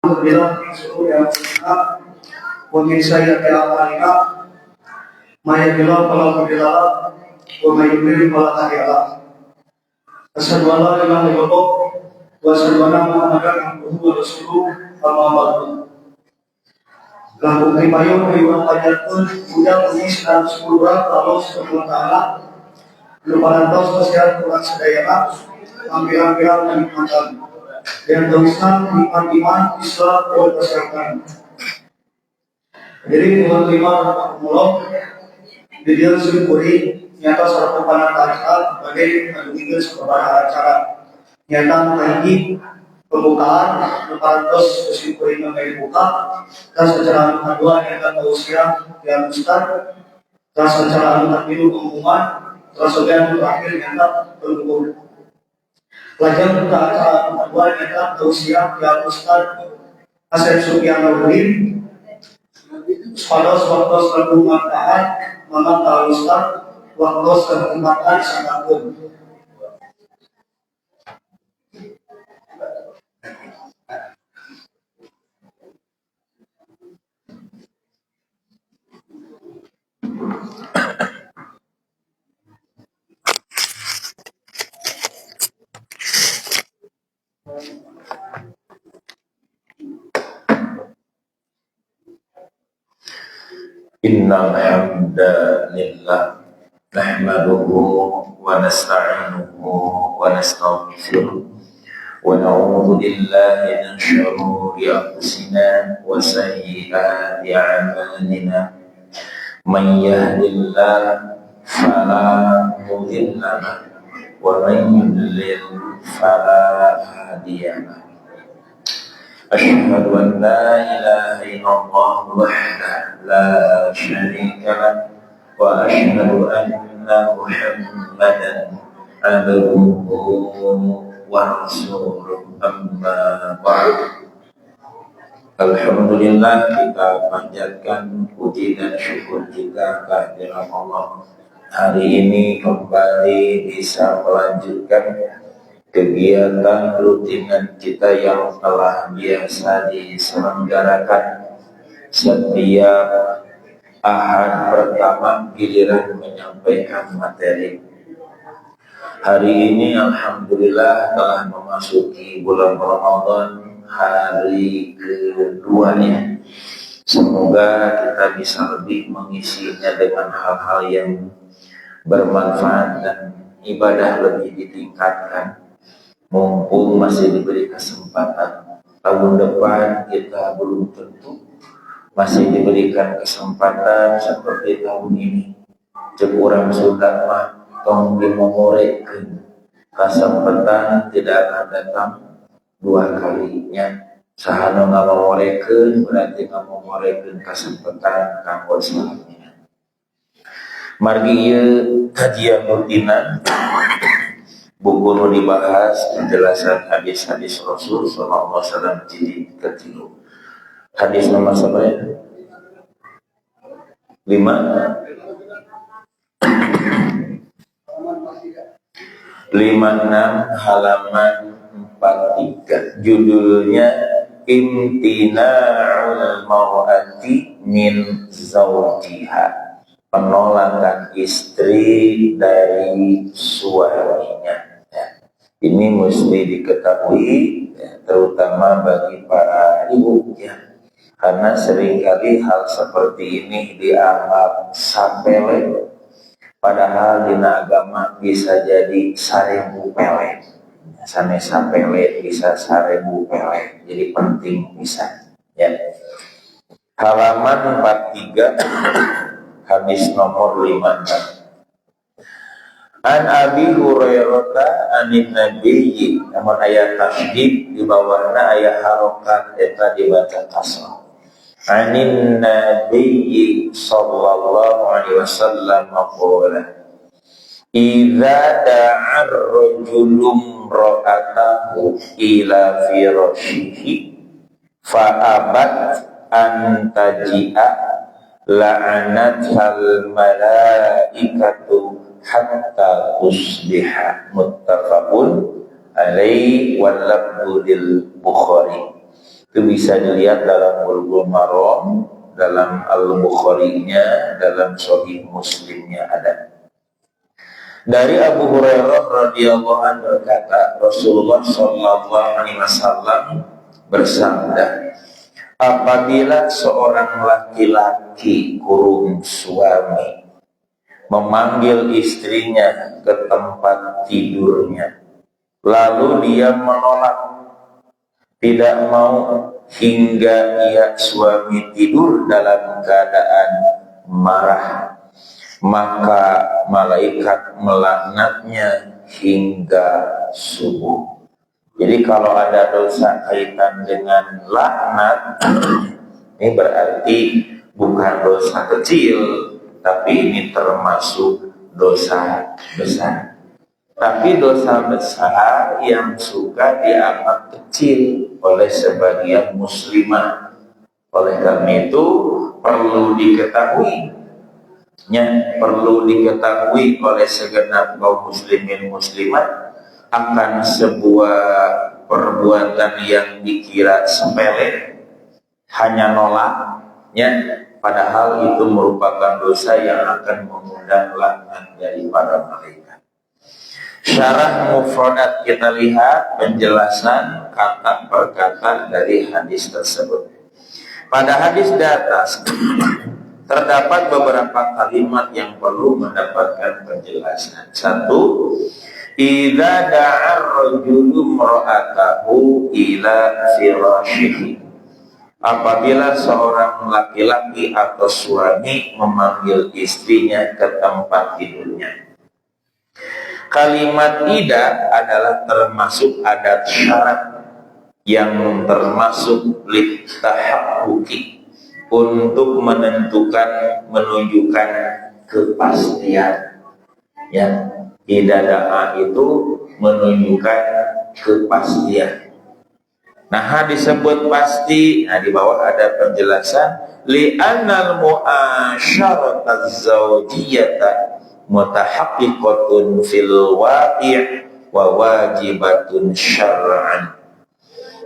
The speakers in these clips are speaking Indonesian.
Alhamdulillah min syururi anfusina wa min sayyiati a'malina may yahdihillahu fala mudilla lahu wa may yudlil fala hadiya lahu. Asyhadu an la ilaha illallah wa asyhadu anna Muhammadan abduhu wa rasuluh. Amma ba'du. Lahu payung ayuhan panjatkeun budak unis dan sepuluh Allah subhanahu wa ta'ala luparantos kasihan kurang sedayana ambil-ambilan menikmatan dan teruskan iman Islam dan kesehatan. Jadi terima Allah di dalam syukuri nyata sarana panataran sebagai menunjukkan sebuah acara nyata lagi pembukaan leparantos syukuri mengenai buka dan secara kedua nyata tausiah yang besar dan secara takdir pengumuman terus yang terakhir nyata pendukung. Pelajaran buka acara kedua nyata tausiah yang besar Asep Sugianawin pada waktu sebelumatan Mama Talustar waktu sebelumatan sangatun. Innal hamdalillah nahmaduhu wa nasta'inuhu wa nastaghfiruh wa na'udzu billahi min shururi anfusina wa sayyiati a'malina man yahdihillahu fala mudilla lahu wa man yudlil fala hadiya lahu. Asyhadu an la ilaha illallah wahdahu la syarika lahu wa asyhadu anna Muhammadan abduhu wa rasuluh amma ba'd. Alhamdulillah, kita panjatkan puji dan syukur kita kehadirat Allah. Hari ini kembali bisa melanjutkan kegiatan rutinan kita yang telah biasa diselenggarakan setiap Ahad pertama giliran menyampaikan materi. Hari ini alhamdulillah telah memasuki bulan Ramadan, hari keduanya. Semoga kita bisa lebih mengisinya dengan hal-hal yang bermanfaat dan ibadah lebih ditingkatkan. Mumpung masih diberi kesempatan, tahun depan kita belum tentu masih diberikan kesempatan seperti tahun ini. Cekurang sudah mah tong dimomorekeun kesempatan tidak akan datang dua kalinya. Sahana ngamomorekeun berarti ngamomorekeun kesempatan kanggo selanjutnya. Margi ieu kajian rutinan buku nu dibahas penjelasan hadis-hadis Rasul sallallahu alaihi wasallam jilid ketilu. Hadis nomor berapa? 5 56 halaman 43. Judulnya Imtina'ul mar'ati min zawjiha. Penolakan istri dari suaminya. Ini mesti diketahui ya, terutama bagi para ibu ya. Karena seringkali hal seperti ini dianggap sapele, padahal dina agama bisa jadi sarebu pele. Sane sapele bisa sarebu pele. Jadi penting bisa ya. Halaman 43 hadis nomor 56. An Abi Hurairah anin Nabiyyi, namun ayat tasdid di bawahna ayat harokat eta dibaca kasrah. Anin Nabiyyi sallallahu alaihi wasallam qala idza da'a ar-rajulu ra'atahu ila firashihi fa abat an taji'a la'anathal malaikatu hatta tusbiha. Muttafaqun alaihi wal lafdhu lil Bukhari. Itu bisa dilihat dalam Bulughul Maram, dalam Al-Bukhari-nya, dalam Sahih Muslimnya ada. Dari Abu Hurairah radhiyallahu anhu berkata, Rasulullah sallallahu alaihi wasallam bersabda, apabila seorang laki-laki kurung suami memanggil istrinya ke tempat tidurnya, lalu dia menolak, tidak mau hingga ia suami tidur dalam keadaan marah, maka malaikat melaknatnya hingga subuh. Jadi kalau ada dosa kaitan dengan laknat, ini berarti bukan dosa kecil, tapi ini termasuk dosa besar. Tapi dosa besar yang suka dianggap kecil oleh sebagian muslimah. Oleh karena itu perlu diketahui oleh segenap kaum muslimin muslimat akan sebuah perbuatan yang dikira sepele, hanya nolaknya, padahal itu merupakan dosa yang akan mengundang laknat dari para malaikat. Syarah mufradat kita lihat penjelasan kata per kata dari hadis tersebut. Pada hadis di atas terdapat beberapa kalimat yang perlu mendapatkan penjelasan. Satu, idza da'a ar-rajulu imra'atahu ila firashihi. Apabila seorang laki-laki atau suami memanggil istrinya ke tempat tidurnya. Kalimat ida adalah termasuk adat syarat yang termasuk litahaqquqi, untuk menunjukkan kepastian. Ya, ida da'a itu menunjukkan kepastian. Nah, disebut pasti. Nah, di bawah ada penjelasan li'annal mu'asyarataz zawjiyata mutahaqqiqatun fil waqi' wa wajibatun syar'an.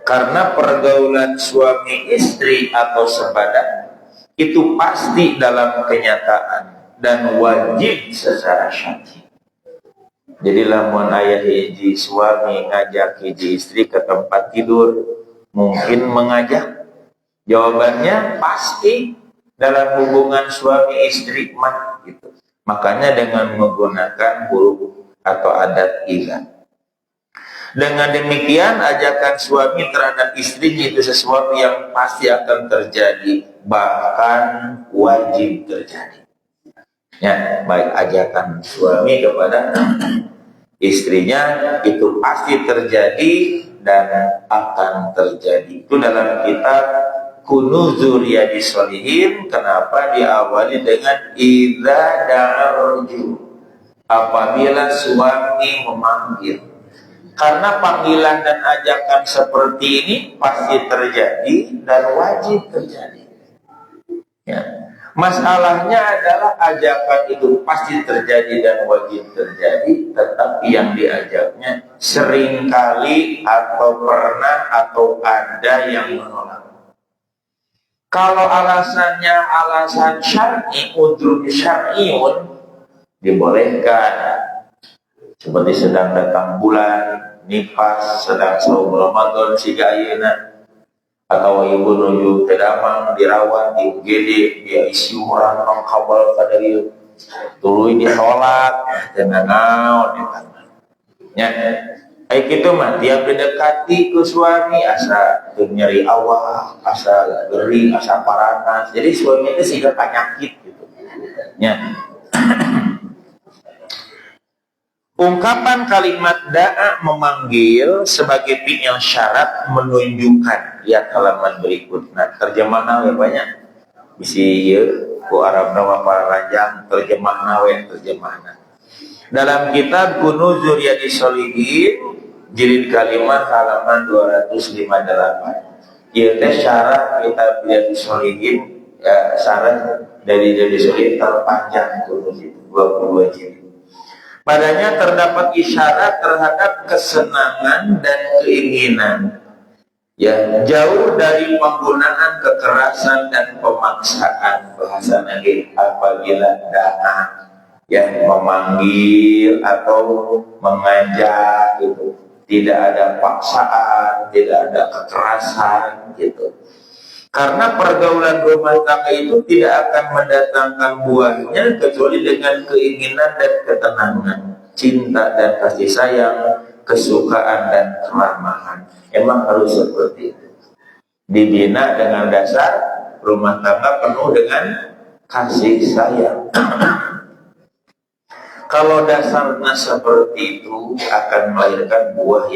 Karena pergaulan suami istri atau sepadan itu pasti dalam kenyataan dan wajib secara syar'i. Jadi lamun aya hiji suami ngajak hiji istri ke tempat tidur, mungkin mengajak? Jawabannya pasti dalam hubungan suami istri mah gitu. Makanya dengan menggunakan huruf atau adat ila. Dengan demikian ajakan suami terhadap istrinya itu sesuatu yang pasti akan terjadi, bahkan wajib terjadi. Ya, baik ajakan suami kepada istrinya itu pasti terjadi dan akan terjadi. Itu dalam kitab Kunuzur Riyadhis Shalihin. Kenapa diawali dengan idza da'arju, apabila suami memanggil? Karena panggilan dan ajakan seperti ini pasti terjadi dan wajib terjadi. Ya. Masalahnya adalah ajakan itu pasti terjadi dan wajib terjadi, tetapi yang diajaknya seringkali atau pernah atau ada yang menolak. Kalau alasannya alasan syar'i, udhrun syar'iun, dibolehkan. Seperti sedang datang bulan, nifas, sedang saum Ramadan siga ayeuna, atau ibu nuju tedamang dirawat di UGD, dia ICU orang kabel kadari tuluy di sholat dengan naon ya. Kayak gitu mah dia mendekati ke suami asa nyeri awak, asa gering, asa paranas. Jadi suami itu sehingga penyakit gitu. Ya. Ungkapan kalimat da'a memanggil sebagai fi'il syarat menunjukkan. Lihat halaman berikut. Nah, terjemahan banyak. Bisi ku Arab nama para rajang terjemahan terjemahan. Dalam kitab Kunuzur Riyadhis Shalihin jilid kalimat halaman 258. Ieu teh syarat kitab Riyadhis Shalihin, ya, syarat dari Riyadhis Shalihin terpanjang Kunuz itu 22 jilid. Padanya terdapat isyarat terhadap kesenangan dan keinginan Ya, jauh dari penggunaan kekerasan dan pemaksaan. Bahasa lagi apabila da'a, ya, memanggil atau mengajak gitu, tidak ada paksaan, tidak ada kekerasan gitu. Karena pergaulan rumah tangga itu tidak akan mendatangkan buahnya kecuali dengan keinginan dan ketenangan, cinta dan kasih sayang, kesukaan dan keramahan. Emang harus seperti itu. Dibina dengan dasar rumah tangga penuh dengan kasih sayang. Kalau dasarnya seperti itu akan melahirkan buah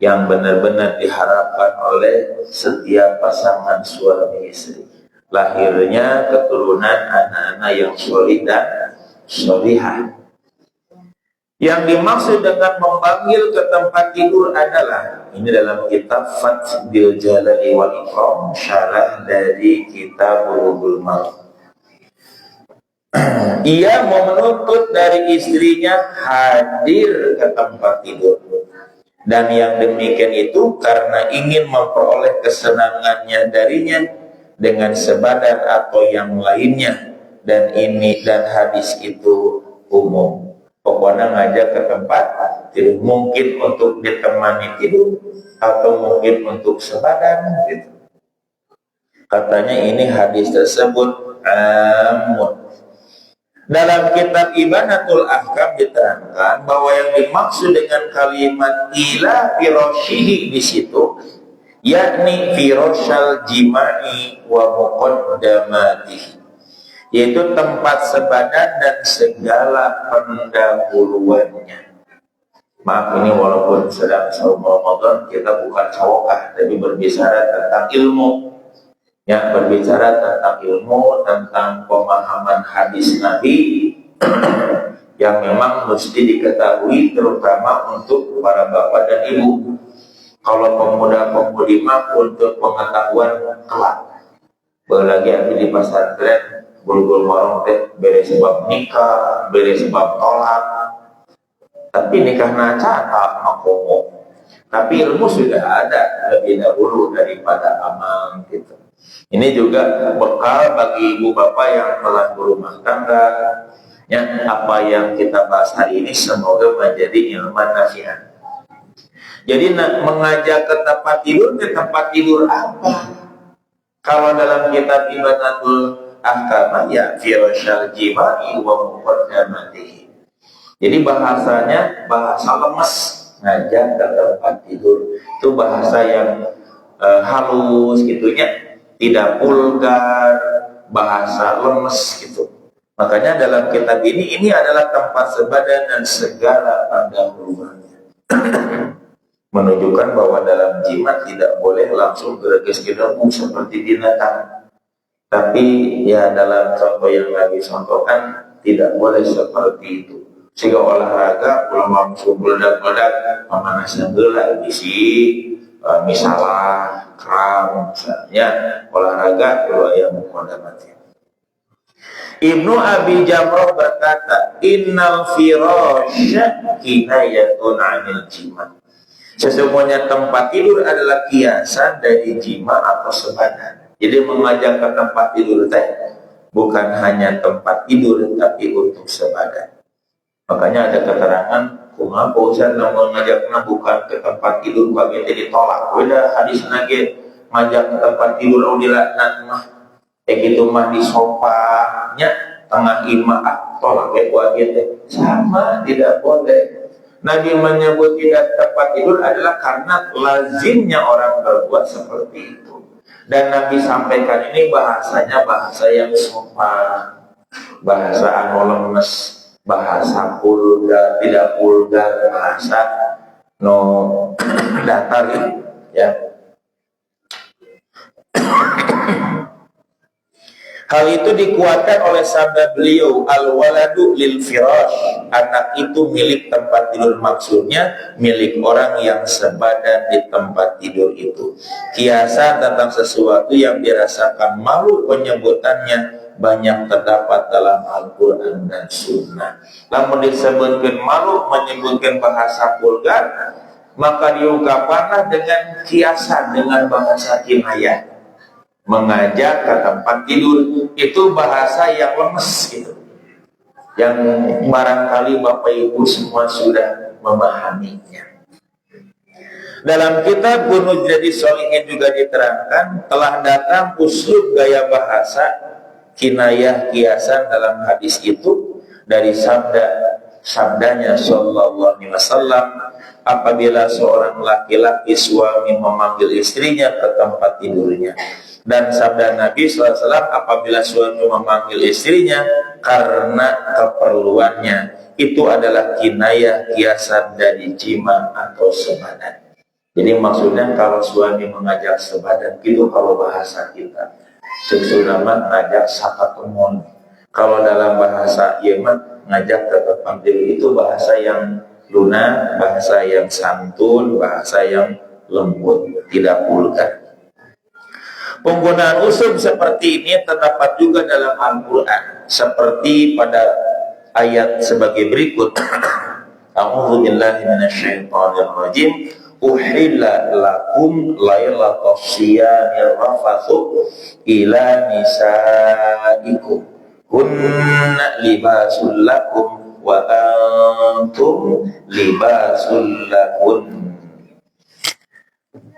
yang benar-benar diharapkan oleh setiap pasangan suami istri. Lahirnya keturunan anak-anak yang solid dan solihah. Yang dimaksud dengan memanggil ke tempat tidur adalah, ini dalam kitab Fathul Jalali wal Ikram, syarah dari kitab Bulughul Maram. Ia mau menuntut dari istrinya hadir ke tempat tidur. Dan yang demikian itu karena ingin memperoleh kesenangannya darinya dengan sebadan atau yang lainnya. Dan hadis itu umum. Pokoknya ngajak ke tempat tidur, mungkin untuk ditemani tidur atau mungkin untuk sebadan gitu. Katanya ini hadis tersebut amun. Dalam kitab Ibanatul Ahkam diterangkan bahwa yang dimaksud dengan kalimat ila firashihi di situ yakni firashal jima'i wa muqaddamatihi, yaitu tempat sebadan dan segala pendahuluannya. Maaf, ini walaupun sedang saum Ramadan, kita bukan cawokah, tapi berbicara tentang ilmu. Ya, berbicara tentang ilmu, tentang pemahaman hadis Nabi yang memang mesti diketahui terutama untuk para bapak dan ibu. Kalau pemuda-pemudi mah untuk pengetahuan kelak. Belagi ada di pesantren Bulughul Maram teh bere sebab nikah, bere sebab tolak. Tapi nikah naca tak makomo. Tapi ilmu sudah ada lebih dahulu daripada amal gitu. Ini juga bekal bagi ibu bapak yang telah berumah tangga. Ya, apa yang kita bahas hari ini semoga menjadi ilman nafi'an. Jadi mengajak ke tempat tidur apa? Kalau dalam kitab Ibanatul Ahkam ya firashal jima'i wa muqaddamatihi. Jadi bahasanya bahasa lemes, ngajak ke tempat tidur. Itu bahasa yang halus gitunya. Tidak vulgar, bahasa lemes gitu. Makanya dalam kitab ini adalah tempat sebadan dan segala pendahuluannya. Menunjukkan bahwa dalam jimat tidak boleh langsung gerges-gerges seperti binatang. Tapi ya dalam contoh yang lagi contohkan tidak boleh seperti itu. Sehingga olahraga ulama meledak-ledak memanaskan geula bisi misalnya kram misalnya olahraga kalau yang muqaddamati. Ibnu Abi Jamrah berkata, innal firasya kinayatun 'anil jima'. Sesungguhnya tempat tidur adalah kiasan dari jima atau sebadan. Jadi mengajak ke tempat tidur teh bukan hanya tempat tidur tapi untuk sebadan. Makanya ada keterangan kumaha Ustaz namun ngajakna bukan ke tempat tidur bagi ditolak. Beda hadis nage ngajak ke tempat tidur dilaknat mah gitu mah di sopanya tengah imah tolak teh sama tidak boleh. Nabi menyebut tidak tempat tidur adalah karena lazimnya orang berbuat seperti itu. Dan Nabi sampaikan ini bahasanya bahasa yang sopan, bahasa anu lemes, bahasa vulgar, tidak vulgar, bahasa no datar ya. Hal itu dikuatkan oleh sabda beliau, al-waladu lil firash, anak itu milik tempat tidur, maksudnya milik orang yang sebadan di tempat tidur itu. Kiasan tentang sesuatu yang dirasakan malu penyebutannya banyak terdapat dalam Al-Quran dan Sunnah. Namun disebutkan malu menyebutkan bahasa vulgar, maka diungkapkanlah dengan kiasan, dengan bahasa kinayah. Mengajak ke tempat tidur itu bahasa yang lemes gitu, yang barangkali Bapak Ibu semua sudah memahaminya. Dalam kitab Gunuz Jadi Sholihin juga diterangkan telah datang uslub gaya bahasa kinayah kiasan dalam hadis itu dari sabdanya Sallallahu Alaihi Wasallam, apabila seorang laki-laki suami memanggil istrinya ke tempat tidurnya. Dan sabda Nabi SAW, apabila suami memanggil istrinya karena keperluannya, itu adalah kinayah kiasan dari jima atau sebadan. Jadi maksudnya kalau suami mengajak sebadan itu kalau bahasa kita sebenarnya ngajak sakatemon. Kalau dalam bahasa Yemen ngajak ke tempat tidur itu bahasa yang lunak, bahasa yang santun, bahasa yang lembut, tidak vulgar. Penggunaan uslub seperti ini terdapat juga dalam Al-Quran, seperti pada ayat sebagai berikut. A'udzu billahi minasyaitonir rajim. Uhilla lakum lailatas siyamir rafathu ila nisaikum hunna libasul lakum wa antum libasul lahun.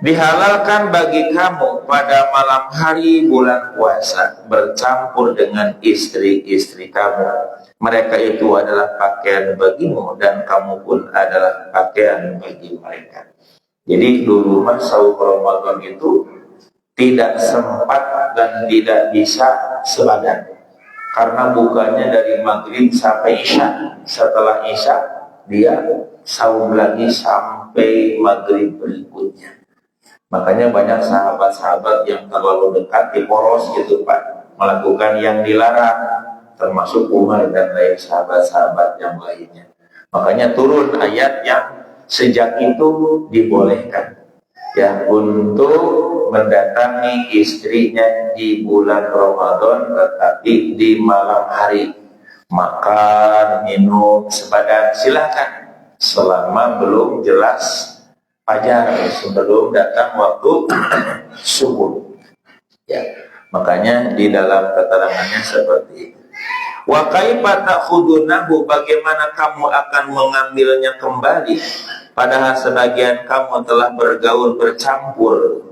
Dihalalkan bagi kamu pada malam hari bulan puasa bercampur dengan istri-istri kamu. Mereka itu adalah pakaian bagimu dan kamu pun adalah pakaian bagi mereka. Jadi dulu mas saum Ramadan itu tidak sempat dan tidak bisa sebadan. Karena bukanya dari maghrib sampai isya. Setelah isya dia saum lagi sampai maghrib berikutnya. Makanya banyak sahabat-sahabat yang terlalu dekat diporos gitu Pak, melakukan yang dilarang, termasuk Umar dan lain sahabat-sahabat yang lainnya. Makanya turun ayat yang sejak itu dibolehkan ya untuk mendatangi istrinya di bulan Ramadan, tetapi di malam hari makan, minum, sebadan silakan selama belum jelas fajar, sebelum datang waktu subuh. Ya, makanya di dalam keterangannya seperti itu. Wa kaifa ta'khudunahu, bagaimana kamu akan mengambilnya kembali padahal sebagian kamu telah bergaul bercampur.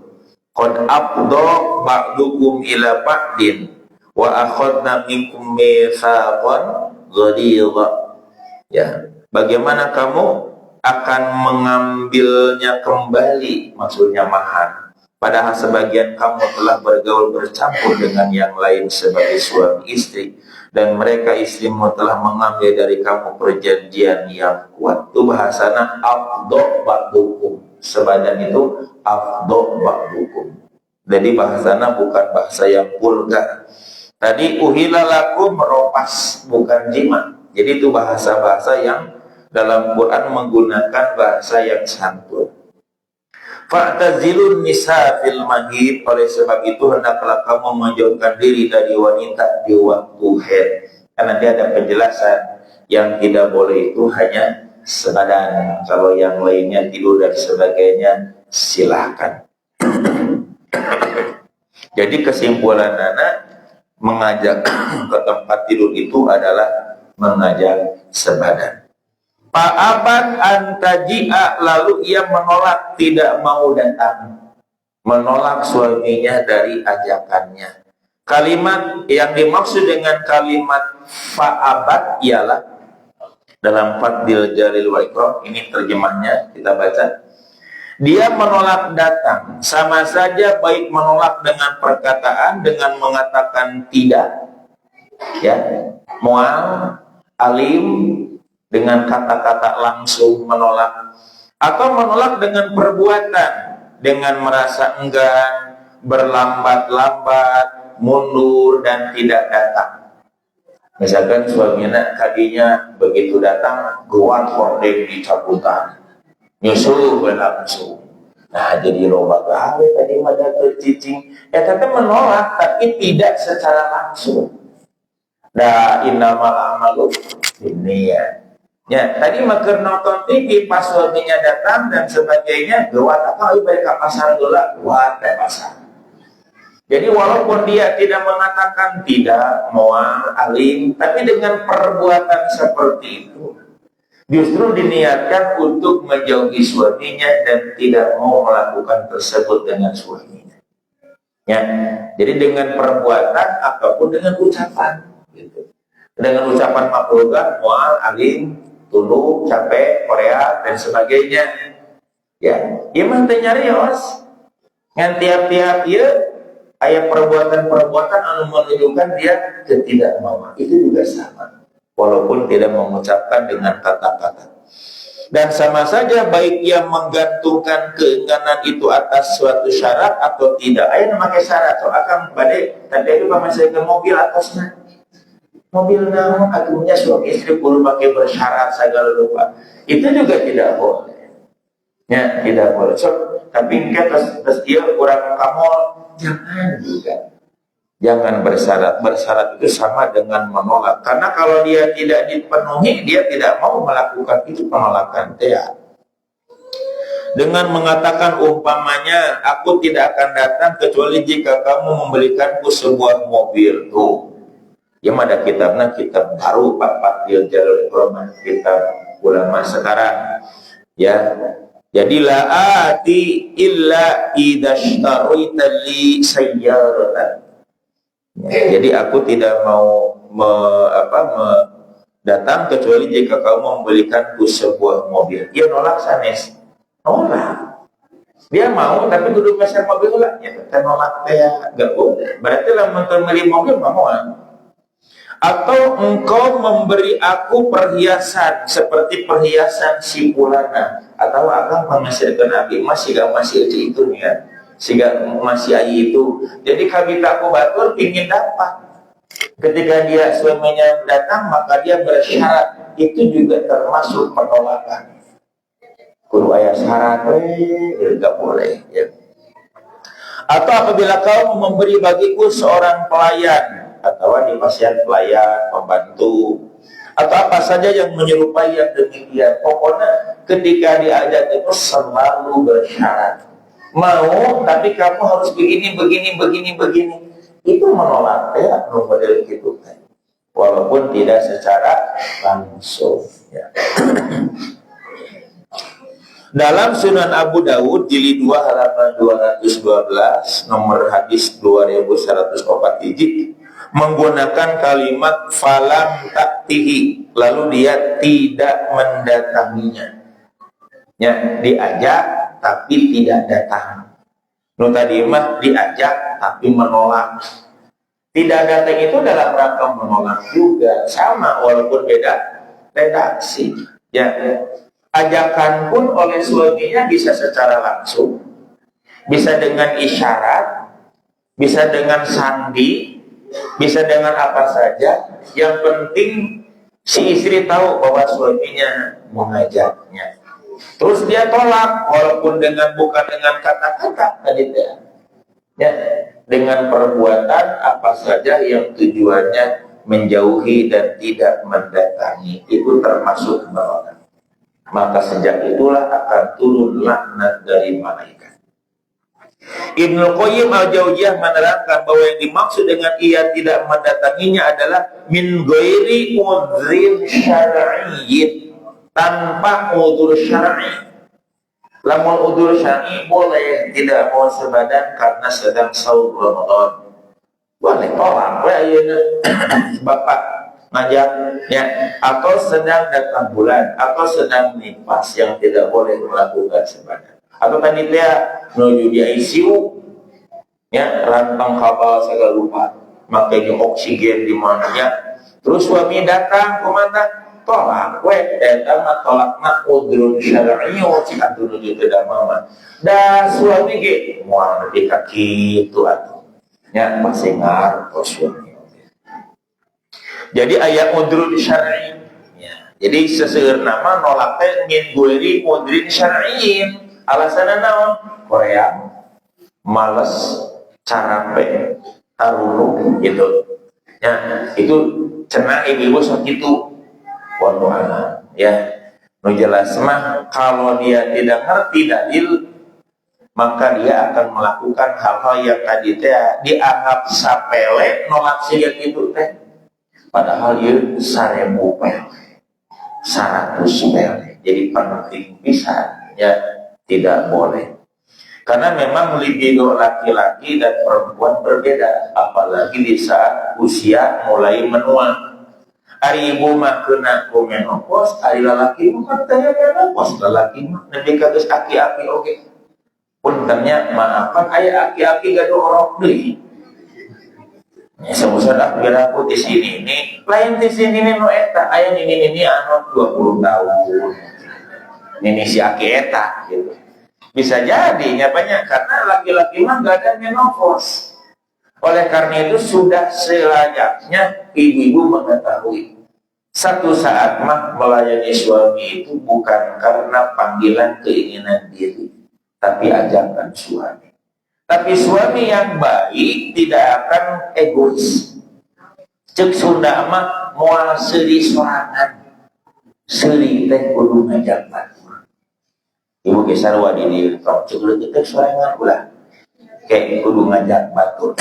Qad afdha ba'dukum ila ba'din wa akhadna minkum mitsaqan ghalidha. Ya, bagaimana kamu akan mengambilnya kembali, maksudnya mahar, padahal sebagian kamu telah bergaul bercampur dengan yang lain sebagai suami istri, dan mereka istrimu telah mengambil dari kamu perjanjian yang kuat. Itu bahasana afdho ba'dukum, sebadan itu afdho ba'dukum. Jadi bahasana bukan bahasa yang vulgar. Tadi uhilalakum meropas, bukan jima. Jadi itu bahasa-bahasa yang dalam Quran menggunakan bahasa yang santun. Fa'tazilun nisa fil mahid, oleh sebab itu hendaklah kamu menjauhkan diri dari wanita di waktu haid. Karena nanti ada penjelasan yang tidak boleh itu hanya sebadan. Kalau yang lainnya tidur dan sebagainya silahkan. Jadi kesimpulan anak mengajak ke tempat tidur itu adalah mengajak sebadan. Fa'abat antaji'a, lalu ia menolak, tidak mau datang, menolak suaminya dari ajakannya. Kalimat yang dimaksud dengan kalimat fa'abat ialah dalam Fathul Jalil wal Ikram, ini terjemahnya kita baca. Dia menolak datang, sama saja baik menolak dengan perkataan, dengan mengatakan tidak, ya, mual, alim, dengan kata-kata langsung menolak, atau menolak dengan perbuatan, dengan merasa enggan, berlambat-lambat, mundur, dan tidak datang. Misalkan suaminya tadinya begitu datang, guat hordeng di cabutan, nyusul langsung. Nah, jadi loba gawe tadi mada cicing, ya tetap menolak, tapi tidak secara langsung. Da innamal amalu binniyat. Ya, tadi maker nonton TV pas suaminya datang dan sebagainya, gawat apa ayo balik ke pasar dola, gawat ke pasar. Jadi walaupun dia tidak mengatakan tidak moal alim, tapi dengan perbuatan seperti itu justru diniatkan untuk menjauhi suaminya dan tidak mau melakukan tersebut dengan suaminya. Ya, jadi dengan perbuatan ataupun dengan ucapan, gitu. Dengan ucapan maklumat, moal alim, tunduk, capek, Korea dan sebagainya. Ya, iman teh nyarios. Ngan tiap-tiap ieu aya perbuatan-perbuatan anu menunjukkan dia ketidakmauan. Itu juga sama. Walaupun tidak mengucapkan dengan kata-kata. Dan sama saja baik ia menggantungkan keinginan itu atas suatu syarat atau tidak. Aya nu make syarat, so akan bade tadi itu pamasai ke mobil atasnya. Mobil naon atunya suami istri kudu pakai bersyarat segala rupa. Itu juga tidak boleh. Ya, tidak boleh. So, tapi kan terus dia kurang kamol, jangan juga. Jangan bersyarat. Bersyarat itu sama dengan menolak. Karena kalau dia tidak dipenuhi, dia tidak mau melakukan itu, penolakan. Ya. Dengan mengatakan umpamanya, aku tidak akan datang kecuali jika kamu membelikanku sebuah mobil. Tuh. Ya ada kitabnya, kitab baru Pak Jalur Iqramah, kitab ulama sekarang. Ya. Jadi la ati illa idashtaruita li sayyaratan. Ya, jadi aku tidak mau datang kecuali jika kamu membelikanku sebuah mobil. Dia nolak sanes. Nolak. Dia mau tapi duduk meser mobil lah. Ya kita nolak ya enggak boleh. Berarti lah membeli mobil mau. Atau engkau memberi aku perhiasan seperti perhiasan si fulana, atau akan mengasihkan Nabi masih itu nih ya, sehingga masih ayi itu. Jadi kami tak aku batur ingin dapat. Ketika dia suaminya datang maka dia bersyarat, itu juga termasuk penolakan. Kudu aya syarat, enggak boleh. Ya. Atau apabila kau memberi bagiku seorang pelayan, atau di pasien pelayan, pembantu, atau apa saja yang menyerupai yang demikian. Pokoknya ketika diajak itu selalu bersyarat. Mau, tapi kamu harus begini. Itu menolak ya, model gitu. Walaupun tidak secara langsung. Ya. Dalam Sunan Abu Dawud jilid 2 halaman 212 nomor hadis 2104 menggunakan kalimat falam taktihi, lalu dia tidak mendatanginya. Ya, diajak tapi tidak datang. Nu tadi mah diajak tapi menolak. Tidak datang itu dalam rangka menolak juga, sama walaupun beda redaksi. Ya. Ajakan pun oleh suaminya bisa secara langsung, bisa dengan isyarat, bisa dengan sandi, bisa dengan apa saja. Yang penting si istri tahu bahwa suaminya mengajaknya. Terus dia tolak, walaupun bukan dengan kata-kata tadi ya, dengan perbuatan apa saja yang tujuannya menjauhi dan tidak mendatangi, itu termasuk menolak. Maka sejak itulah akan turun laknat dari malaikat. Ibnu Qayyim al-Jauziyah menerangkan bahwa yang dimaksud dengan ia tidak mendatanginya adalah min ghairi udhrin syar'iyyin, tanpa udzur syar'i. Lamun udzur syar'i boleh tidak mau sebadan karena sedang saum Ramadan. Boleh tolak, Bapak ngajak ya, atau sedang datang bulan, atau sedang nifas yang tidak boleh melakukan sebadan. Atau tadi dia menuju di ICU ya, rantang kabel segala lupa, makanya oksigen di mananya. Terus suami datang kemana? Tolak, datang tolak nak udrun syar'iyo cika dulu di mama. Dan suami ge mau di kaki itu atau ya masih ngartos suami. Jadi ayat udrun syar'i. Ya. Jadi seseueur nama nolak teh ngin gueri udrin syar'iin. Alasanna naon? Korea males, carape, tarulu gitu. Ya, itu cenah ibu sok kitu. Wallahu a'lam. ya. Nu jelas mah kalau dia tidak ngerti dalil, maka dia akan melakukan hal-hal yang tadi teh dianggap sapele, nolak siga gitu teh. Padahal ieu 1000 pele, 100 pele. Jadi penting pisan, ya, tidak boleh. Karena memang libido laki-laki dan perempuan berbeda, apalagi di saat usia mulai menua. Ari ibu mah kena menopause, ari lalaki mah teh menopause, lalaki mah nepi ka geus aki-aki oge. Puntennya maafkan aya aki-aki gaduh orok deui. Ya semusan aku kira aku di sini ini, lain di sini ini nu eta, aya ini anu 20 tahun. Ini si aki eta gitu. Bisa jadi nya banyak karena laki-laki mah gak ada menopause. Oleh karena itu sudah selayaknya ibu-ibu mengetahui satu saat mah melayani suami itu bukan karena panggilan keinginan diri, tapi ajakan suami. Tapi suami yang baik tidak akan egois. Cek Sunda mah moal seuri sorangan. Seuri teh kudu ngajak batur. Ibu ge sarua di dieu tong cek leutik teh sorangan ulah. Kayak kudu ngajak batur.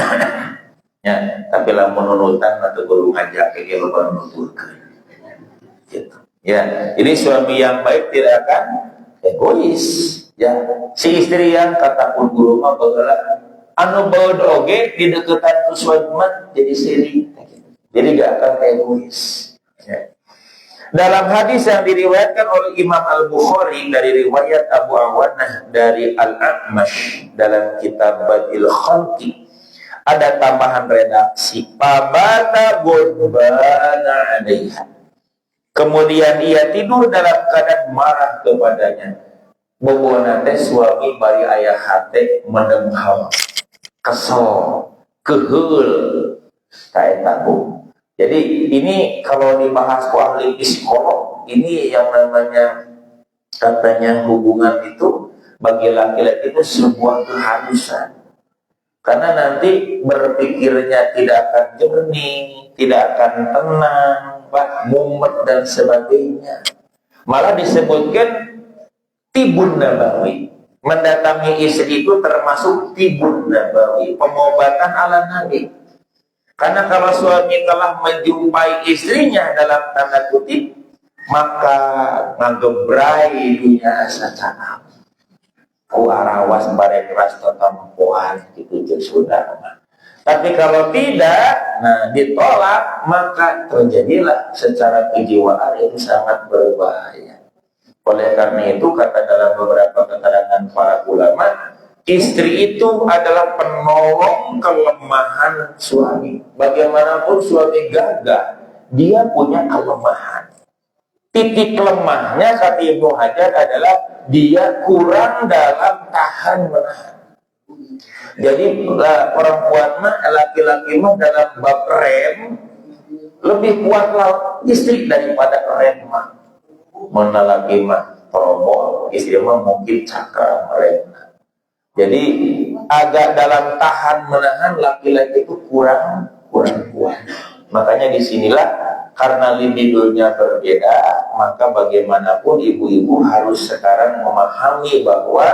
Ya, tapi lamun nunutan atau kudu ngajak kayak loba nuturkeun. Gitu. Ya, jadi suami yang baik tidak akan egois. Ya, si istri yang kata pun guru mah bageula anu baud oge di deketan ku suami mah jadi siri. Jadi gak akan egois. Ya. Dalam hadis yang diriwayatkan oleh Imam Al-Bukhari dari riwayat Abu Awanah dari Al-A'mash dalam kitab Badil Khalqi, ada tambahan redaksi pabata ghadbana 'alaiha. Kemudian ia tidur dalam keadaan marah kepadanya. Boboana teh suami bari aya hate mendenghal, kesel, keheul ka eta bu. Jadi ini kalau dibahas ku ahli psikolog, ini yang namanya katanya hubungan itu bagi laki-laki itu sebuah keharusan. Karena nanti berpikirnya tidak akan jernih, tidak akan tenang, mumet dan sebagainya. Malah disebutkan tibun nabawi. Mendatangi istri itu termasuk tibun nabawi, pengobatan ala Nabi. Karena kalau suami telah menjumpai istrinya dalam tanda kutip, maka ngagebrai dunia asa canang. Ku arawas bareng ras tetempoan gitu sudah. Tapi kalau tidak, nah ditolak, maka terjadilah secara kejiwaan yang sangat berbahaya. Oleh karena itu kata dalam beberapa keterangan para ulama, istri itu adalah penolong kelemahan suami. Bagaimanapun suami gagah, dia punya kelemahan. Titik lemahnya kata Ibnu Hajar adalah dia kurang dalam tahan menahan. Jadi perempuan mah, laki-laki mah dalam bab rem lebih kuatlah istri daripada rem mah. Mana laki mah perobol, istri mah mungkin cakram rem. Jadi agak dalam tahan menahan laki-laki itu kurang kuat. Makanya disinilah karena libidonya berbeda, maka bagaimanapun ibu-ibu harus sekarang memahami bahwa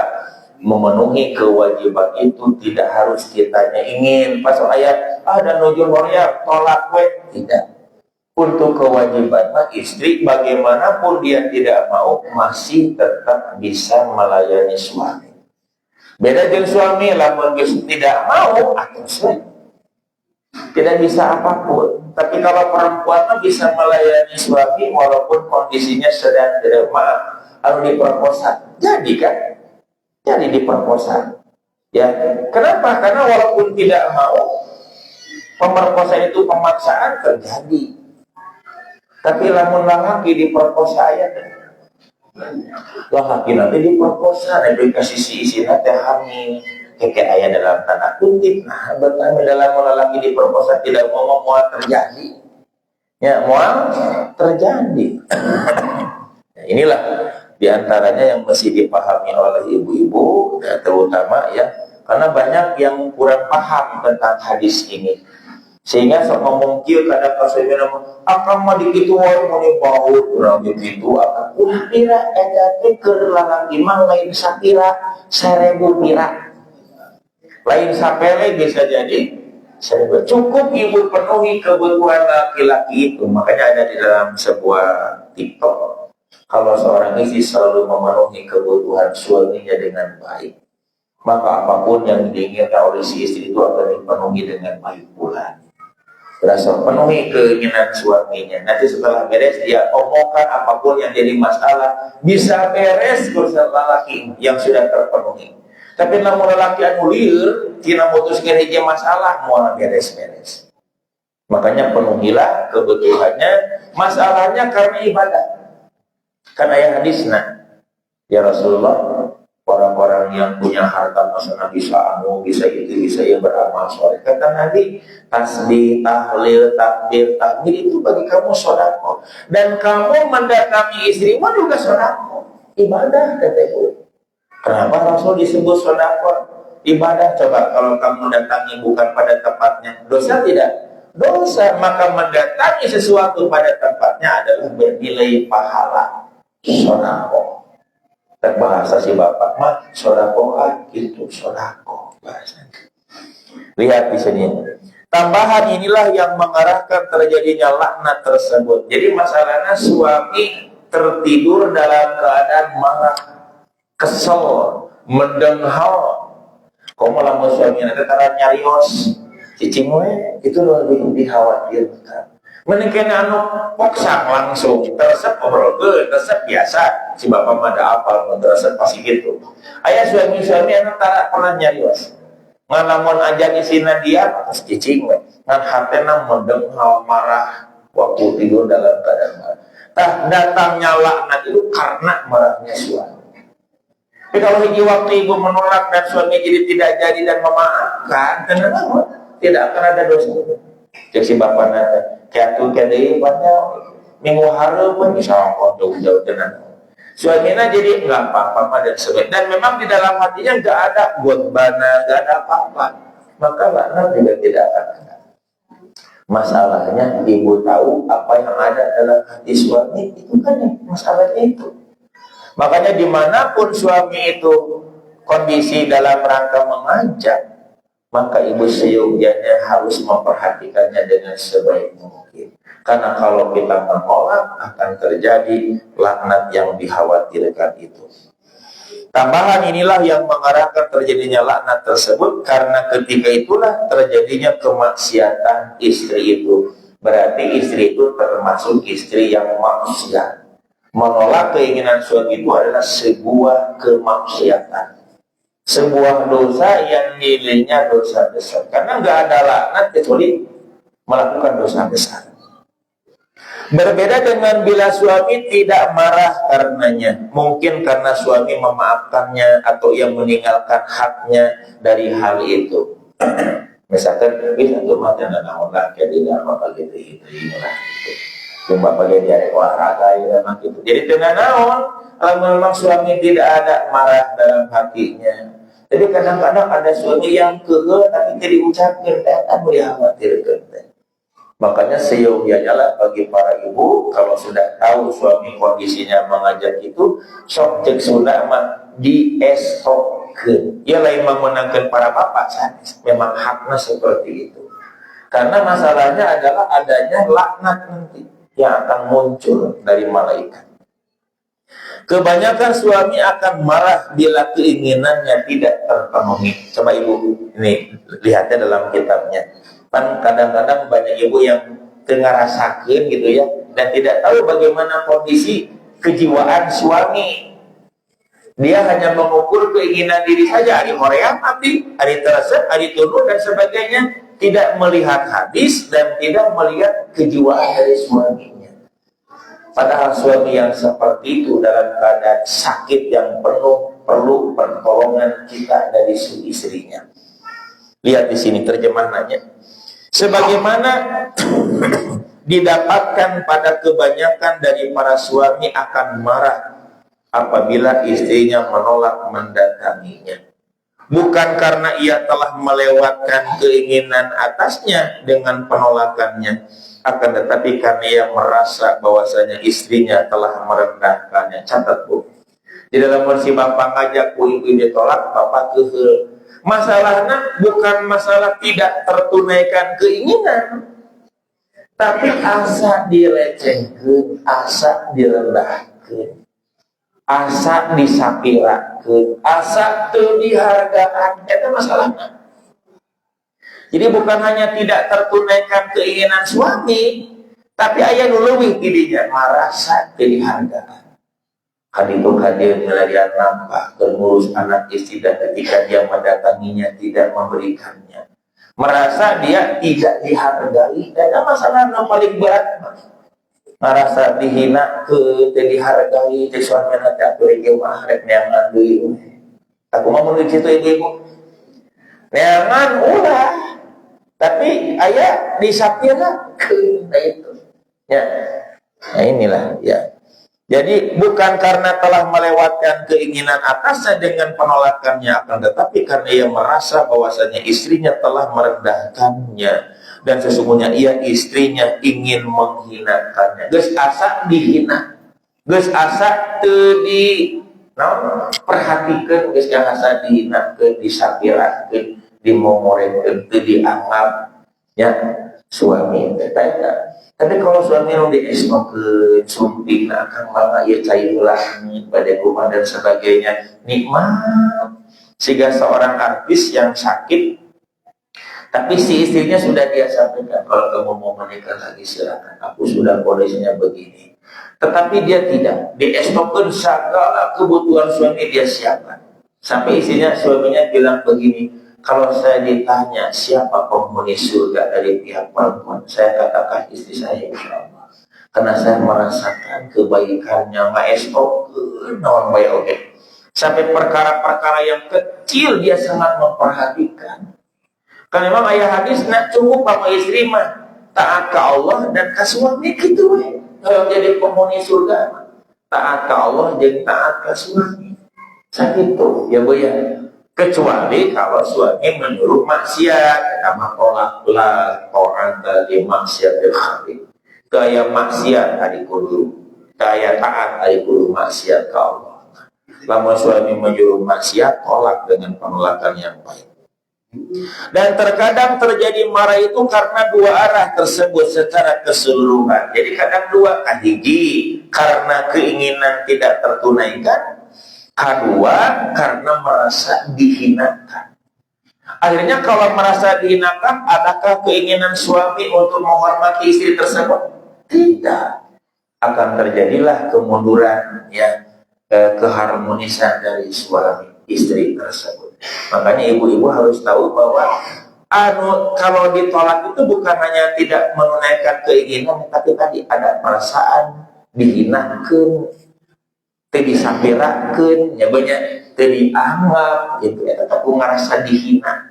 memenuhi kewajiban itu tidak harus kitanya ingin pas ayat ada nujul horia tolak tidak. Untuk kewajiban istri bagaimanapun dia tidak mau masih tetap bisa melayani suami. Beda dengan suami lamun tidak mau atau tidak bisa apapun. Tapi kalau perempuan bisa melayani suami walaupun kondisinya sedang tidak maaf harus diperkosa. Jadi kan? Jadi diperkosa. Ya, kenapa? Karena walaupun tidak mau pemerkosaan itu pemaksaan terjadi. Tapi lamun laki diperkosa ya laki nanti diperkosa dan dikasih si isi nanti hamil kayak ayah dalam tanda kutip. Nah, betapa dalam laki diperkosa tidak mau terjadi. Ya, mau terjadi. Nah, inilah diantaranya yang mesti dipahami oleh ibu-ibu, ya, terutama ya, karena banyak yang kurang paham tentang hadis ini. Sehingga sok ngomong kieu kada kaseueuna akan mah dikitu wae muni baut urang kitu akan ulah pira eta teh keur lalaki mah lain sakira 1000 pira. Lain sapele bisa jadi 1000. Cukup ibu penuhi kebutuhan laki-laki itu. Makanya ada di dalam sebuah TikTok, kalau seorang istri selalu memenuhi kebutuhan suaminya dengan baik, maka apapun yang diinginkan oleh si istri itu akan dipenuhi dengan baik pula. Berasa penuhi keinginan suaminya. Nanti setelah beres dia omongkan apapun yang jadi masalah, bisa beres urusan lelaki yang sudah terpenuhi. Tapi namun lelaki anu lieur tina mutuskeun hiji masalah moal beres-beres. Makanya penuhilah kebutuhannya, masalahnya karena ibadah. Karena yang hadisna, ya Rasulullah, orang-orang yang punya harta masalah bisa anu, bisa itu, bisa yang beramal soleh. Kata Nabi, tasbih, tahlil, takbir, tahmid itu bagi kamu sedekah. Dan kamu mendatangi istrimu juga sedekah. Ibadah kata Ibu. Kenapa Rasul disebut sedekah? Ibadah. Coba kalau kamu datangi bukan pada tempatnya, dosa tidak? Dosa. Maka mendatangi sesuatu pada tempatnya adalah bernilai pahala. Sedekah. Bahasa si bapak mah sodakoah gitu, sodakoh bahasanya. Lihat di sini. Tambahan inilah yang mengarahkan terjadinya laknat tersebut. Jadi masalahnya suami tertidur dalam keadaan marah, kesel, mendenghal. Kamu lamun suami nanti tara nyarios, cicing we itu lebih dikhawatirkan. Mending anu poksang langsung tersep obrolkeun, tersep biasa. Si bapak mah da apal mun tersep pasti gitu. Aya suami-suami anu tara pernah nyarios. Ngan lamun ajan isina dia pas cicing we. Ngan hatena mendenghal marah waktu tidur dalam keadaan marah. Tah datangnya laknat itu karena marahnya suami. Tapi kalau hiji waktu ibu menolak dan suami jadi tidak jadi dan memaafkan, kenapa? Tidak akan ada dosa. Cek si bapak nanti kayak tuh kayak banyak minggu hari pun bisa jauh-jauh dengan suaminya jadi nggak apa-apa dan sebagainya. Dan memang di dalam hatinya nggak ada gotbana, nggak ada apa-apa, maka laknat juga tidak akan ada. Masalahnya ibu tahu apa yang ada dalam hati suami itu kan masalahnya itu. Makanya dimanapun suami itu kondisi dalam rangka mengajak, maka ibu seyogyanya harus memperhatikannya dengan sebaik mungkin. Karena kalau kita menolak akan terjadi laknat yang dikhawatirkan itu. Tambahan inilah yang mengarahkan terjadinya laknat tersebut, karena ketika itulah terjadinya kemaksiatan istri itu. Berarti istri itu termasuk istri yang maksiat. Menolak keinginan suami itu adalah sebuah kemaksiatan, sebuah dosa yang nilainya dosa besar. Karena nggak ada laknat kecuali melakukan dosa besar. Berbeda dengan bila suami tidak marah karenanya, mungkin karena suami memaafkannya atau yang meninggalkan haknya dari hal itu. Misalkan bisa mati dan Allah jadi apa gitu lah. Cuma bagi dia olahraga ya memang gitu. Jadi dengan naon, memang suami tidak ada marah dalam hatinya. Jadi kadang-kadang ada suami yang kegel tapi tidak diucapkan, kan dikhawatirkan. Makanya seyogyanya lah bagi para ibu, kalau sudah tahu suami kondisinya mengajak itu, sok cek Sunda mah diestokkeun. Ya lain memenangkan para bapak sanes. Memang haknya seperti itu. Karena masalahnya adalah adanya laknat nanti yang akan muncul dari malaikat. Kebanyakan suami akan marah bila keinginannya tidak terpenuhi. Coba ibu ini lihatnya dalam kitabnya. Kan kadang-kadang banyak ibu yang ngerasakeun gitu ya, dan tidak tahu bagaimana kondisi kejiwaan suami. Dia hanya mengukur keinginan diri saja, hari hoream abdi, hari teresep, hari tunu dan sebagainya, tidak melihat hadis dan tidak melihat kejiwaan dari suaminya. Padahal suami yang seperti itu dalam keadaan sakit yang penuh perlu pertolongan kita dari istrinya. Lihat di sini terjemahannya. Sebagaimana didapatkan pada kebanyakan dari para suami akan marah apabila istrinya menolak mendatanginya. bukan karena ia telah melewatkan keinginan atasnya dengan penolakannya, akan tetapi karena ia merasa bahwasanya istrinya telah merendahkannya. Catat Bu, di dalam versi bapak ngajak ku ibu ditolak, bapak kehel. Masalahnya bukan masalah tidak tertunaikan keinginan, tapi asa dilecehkeun, asa direndahkeun, asa disapirakeun, asa teu dihargaan. Eta masalahnya. Jadi bukan hanya tidak tertunaikan keinginan suami, tapi aya nu leuwih ti dinya marasa teu dihargaan. Kaditu hadir melarian nampak mengurus anak istri, dan ketika dia mendatanginya tidak memberikannya, merasa dia tidak dihargai. Dan masalah yang paling berat, merasa dihina, tidak dihargai. Di suami nanti aku lagi mahrek neangan dulu. Aku mau menuju itu ibu neangan ulah, tapi ayah disapira ke itu. Ya, nah inilah ya. Jadi bukan karena telah melewatkan keinginan atasnya dengan penolakannya, akan tetapi karena ia merasa bahwasanya istrinya telah merendahkannya, dan sesungguhnya ia istrinya ingin menghinakannya. Geus asa dihina, geus asa teu di perhatikan, geus asa dihinakeun, disapirakeun, dimomorekeun, teu dianggap ya suami eta. Tapi kalau suami yang diesmokeun, sumping akan mangga ieu cai langit pada kumaha dan sebagainya, nikmat. Sehingga seorang artis yang sakit, tapi si istrinya sudah dia sampaikan, kalau kamu mau menikah lagi silakan, aku sudah kondisinya begini. Tetapi dia tidak, diesmokeun segala kebutuhan suami dia siapkan. Sampai suaminya bilang begini, kalau saya ditanya siapa penghuni surga dari pihak perempuan, saya katakan istri saya, insyaallah. Karena saya merasakan kebaikannya, ngaestokeun naon bae oge. Sampai perkara-perkara yang kecil dia sangat memperhatikan. Karena memang ayah hadis nak cukup sama istri mah taat ke Allah dan ke suami gitu we. Kalau jadi penghuni surga taat ke Allah dan taat ke suami. Sakitu ya Bu ya. Kecuali kalau suami menyuruh maksiat, nama tolak la ta'ata li maksiatil khaliq. Kaya maksiat ari kudu, kaya taat ari kudu maksiat ke Allah. Lamun suami menyuruh maksiat, tolak dengan penolakan yang baik. Dan terkadang terjadi marah itu karena dua arah tersebut secara keseluruhan. Jadi kadang dua, hiji karena keinginan tidak tertunaikan, kedua karena merasa dihinakan. Akhirnya kalau merasa dihinakan, adakah keinginan suami untuk menghormati istri tersebut? Tidak. Akan terjadilah kemunduran ya, keharmonisan dari suami istri tersebut. Makanya ibu-ibu harus tahu bahwa kalau ditolak itu bukan hanya tidak menunaikan keinginan, tapi tadi ada perasaan dihinakan, disapirakeun, ya banyak dianggap gitu ya, tetap ngerasa dihina,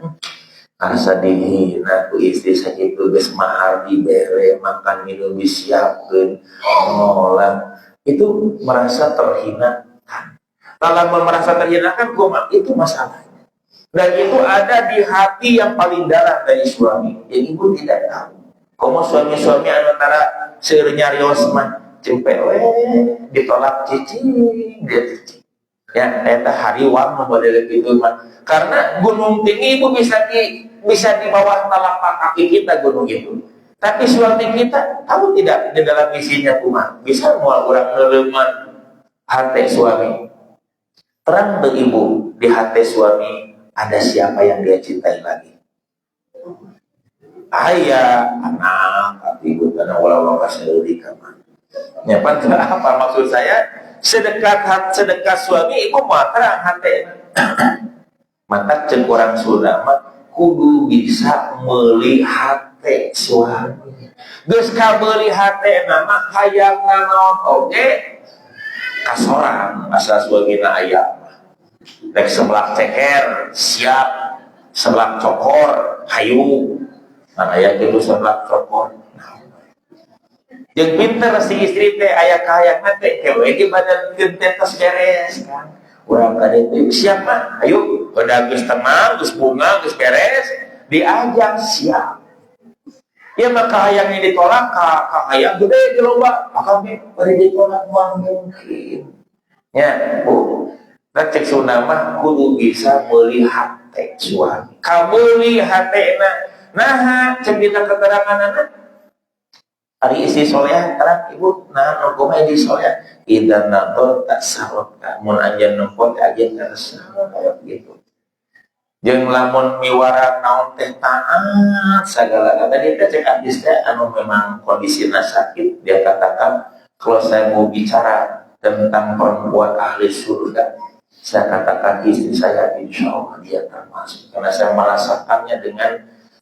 ku istri sakitu geus mahar dibere, makan minum disiapkeun, ngolah, itu merasa terhina. Kalau merasa terhinakan, itu masalahnya. Dan itu ada di hati yang paling dalam dari suami. Yang ibu tidak tahu. Komo suami-suami antara seueur nyarios mah cempel ditolak cicing dia cicing ya, eta hariwang model gitu mah. Karena gunung tinggi itu bisa di bawah telapak kaki kita gunung itu, tapi suami kita tahu tidak di dalam isinya kumaha, bisa moal urang ngeleuman hati suami. Terang tuh ibu, di hati suami ada siapa yang dia cintai lagi? Ayah, anak, ibu, karena walau kasih di kamar. Ya, apa maksud saya? Sedekat suami ibu mah terang hati. Mata cek orang Sunda mah kudu bisa melihat suami. Geus kabeli hati nama hayang naon oge kasorang asal suamina aya. Rek sebelah ceker siap, sebelah cokor hayu. Nah aya kitu sebelah cokor. Yang pinter si istri teh aya kahayangna teh kewe di badan teh tos beres kan. Urang kade teh siapa? Ayo, udah geus tenang, geus bunga, geus beres, diajak siap. Ya maka hayang ini ditolak, hayang gede di lomba, maka beri ditolak mah mungkin. Ya, Bu. Nah, cek sunamah kudu bisa melihat teh suami. Kamu lihat hatena, nah cek dina keterangan anak. Hari isi soleh terang ibu, nah hukum di soleh. Idan nabol tak sarot, mun anjeun nempot aja nggak salah kayak gitu. Jeung lamun miwara naon teh taat segala tadi teh cek hadis teh anu memang kondisinya sakit, dia katakan kalau saya mau bicara tentang perempuan ahli surga, saya katakan istri saya insya Allah dia termasuk, karena saya merasakannya dengan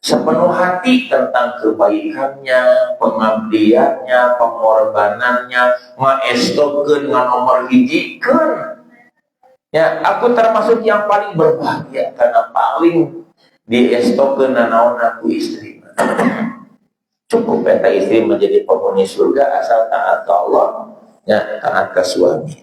sepenuh hati tentang kebaikannya, pengabdiannya, pengorbanannya, maestokeun nganomor hijikeun. Ya, aku termasuk yang paling berbahagia karena paling diestokeun naon aku istri. Cukup eta istri menjadi penghuni surga asal taat ke Allah, ya taat ke suami.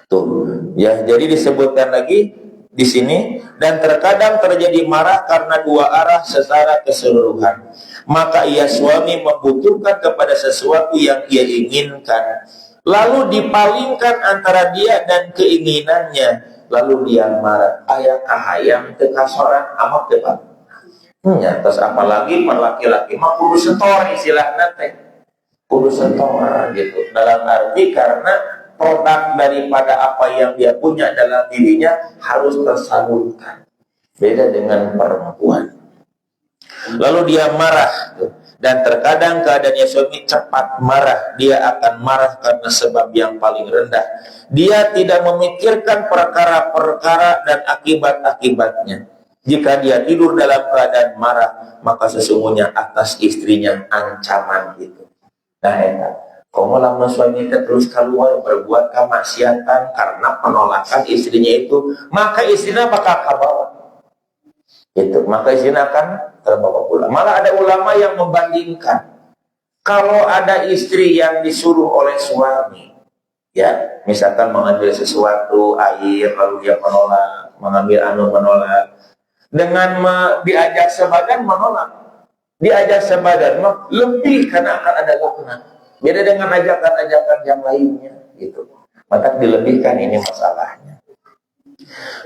Tuh, ya jadi disebutkan lagi di sini, dan terkadang terjadi marah karena dua arah secara keseluruhan. Maka ia suami membutuhkan kepada sesuatu yang ia inginkan, lalu dipalingkan antara dia dan keinginannya, lalu dia marah. Ayah kahayang teu kasoran amat teu Pak. Ya, terus apalagi laki-laki mah kudu setor istilahna teh. Kudu setor gitu. Dalam arti karena produk daripada apa yang dia punya dalam dirinya harus tersalurkan. Beda dengan perempuan. Lalu dia marah, dan terkadang keadaannya suami cepat marah. Dia akan marah karena sebab yang paling rendah. Dia tidak memikirkan perkara-perkara dan akibat-akibatnya. Jika dia tidur dalam keadaan marah, maka sesungguhnya atas istrinya ancaman itu. Nah, kamu lamun suami terus keluar berbuat kemaksiatan karena penolakan istrinya itu, maka istrinya bakal kabawa. Itu, maka istrinya akan terbawa pulang. Malah ada ulama yang membandingkan, kalau ada istri yang disuruh oleh suami, ya, misalkan mengambil sesuatu air lalu dia menolak, mengambil menolak, dengan diajak sebadan menolak, diajak sebadan lebih karena akan ada laknat. Beda dengan ajakan-ajakan yang lainnya gitu. Maka dilebihkan ini masalahnya.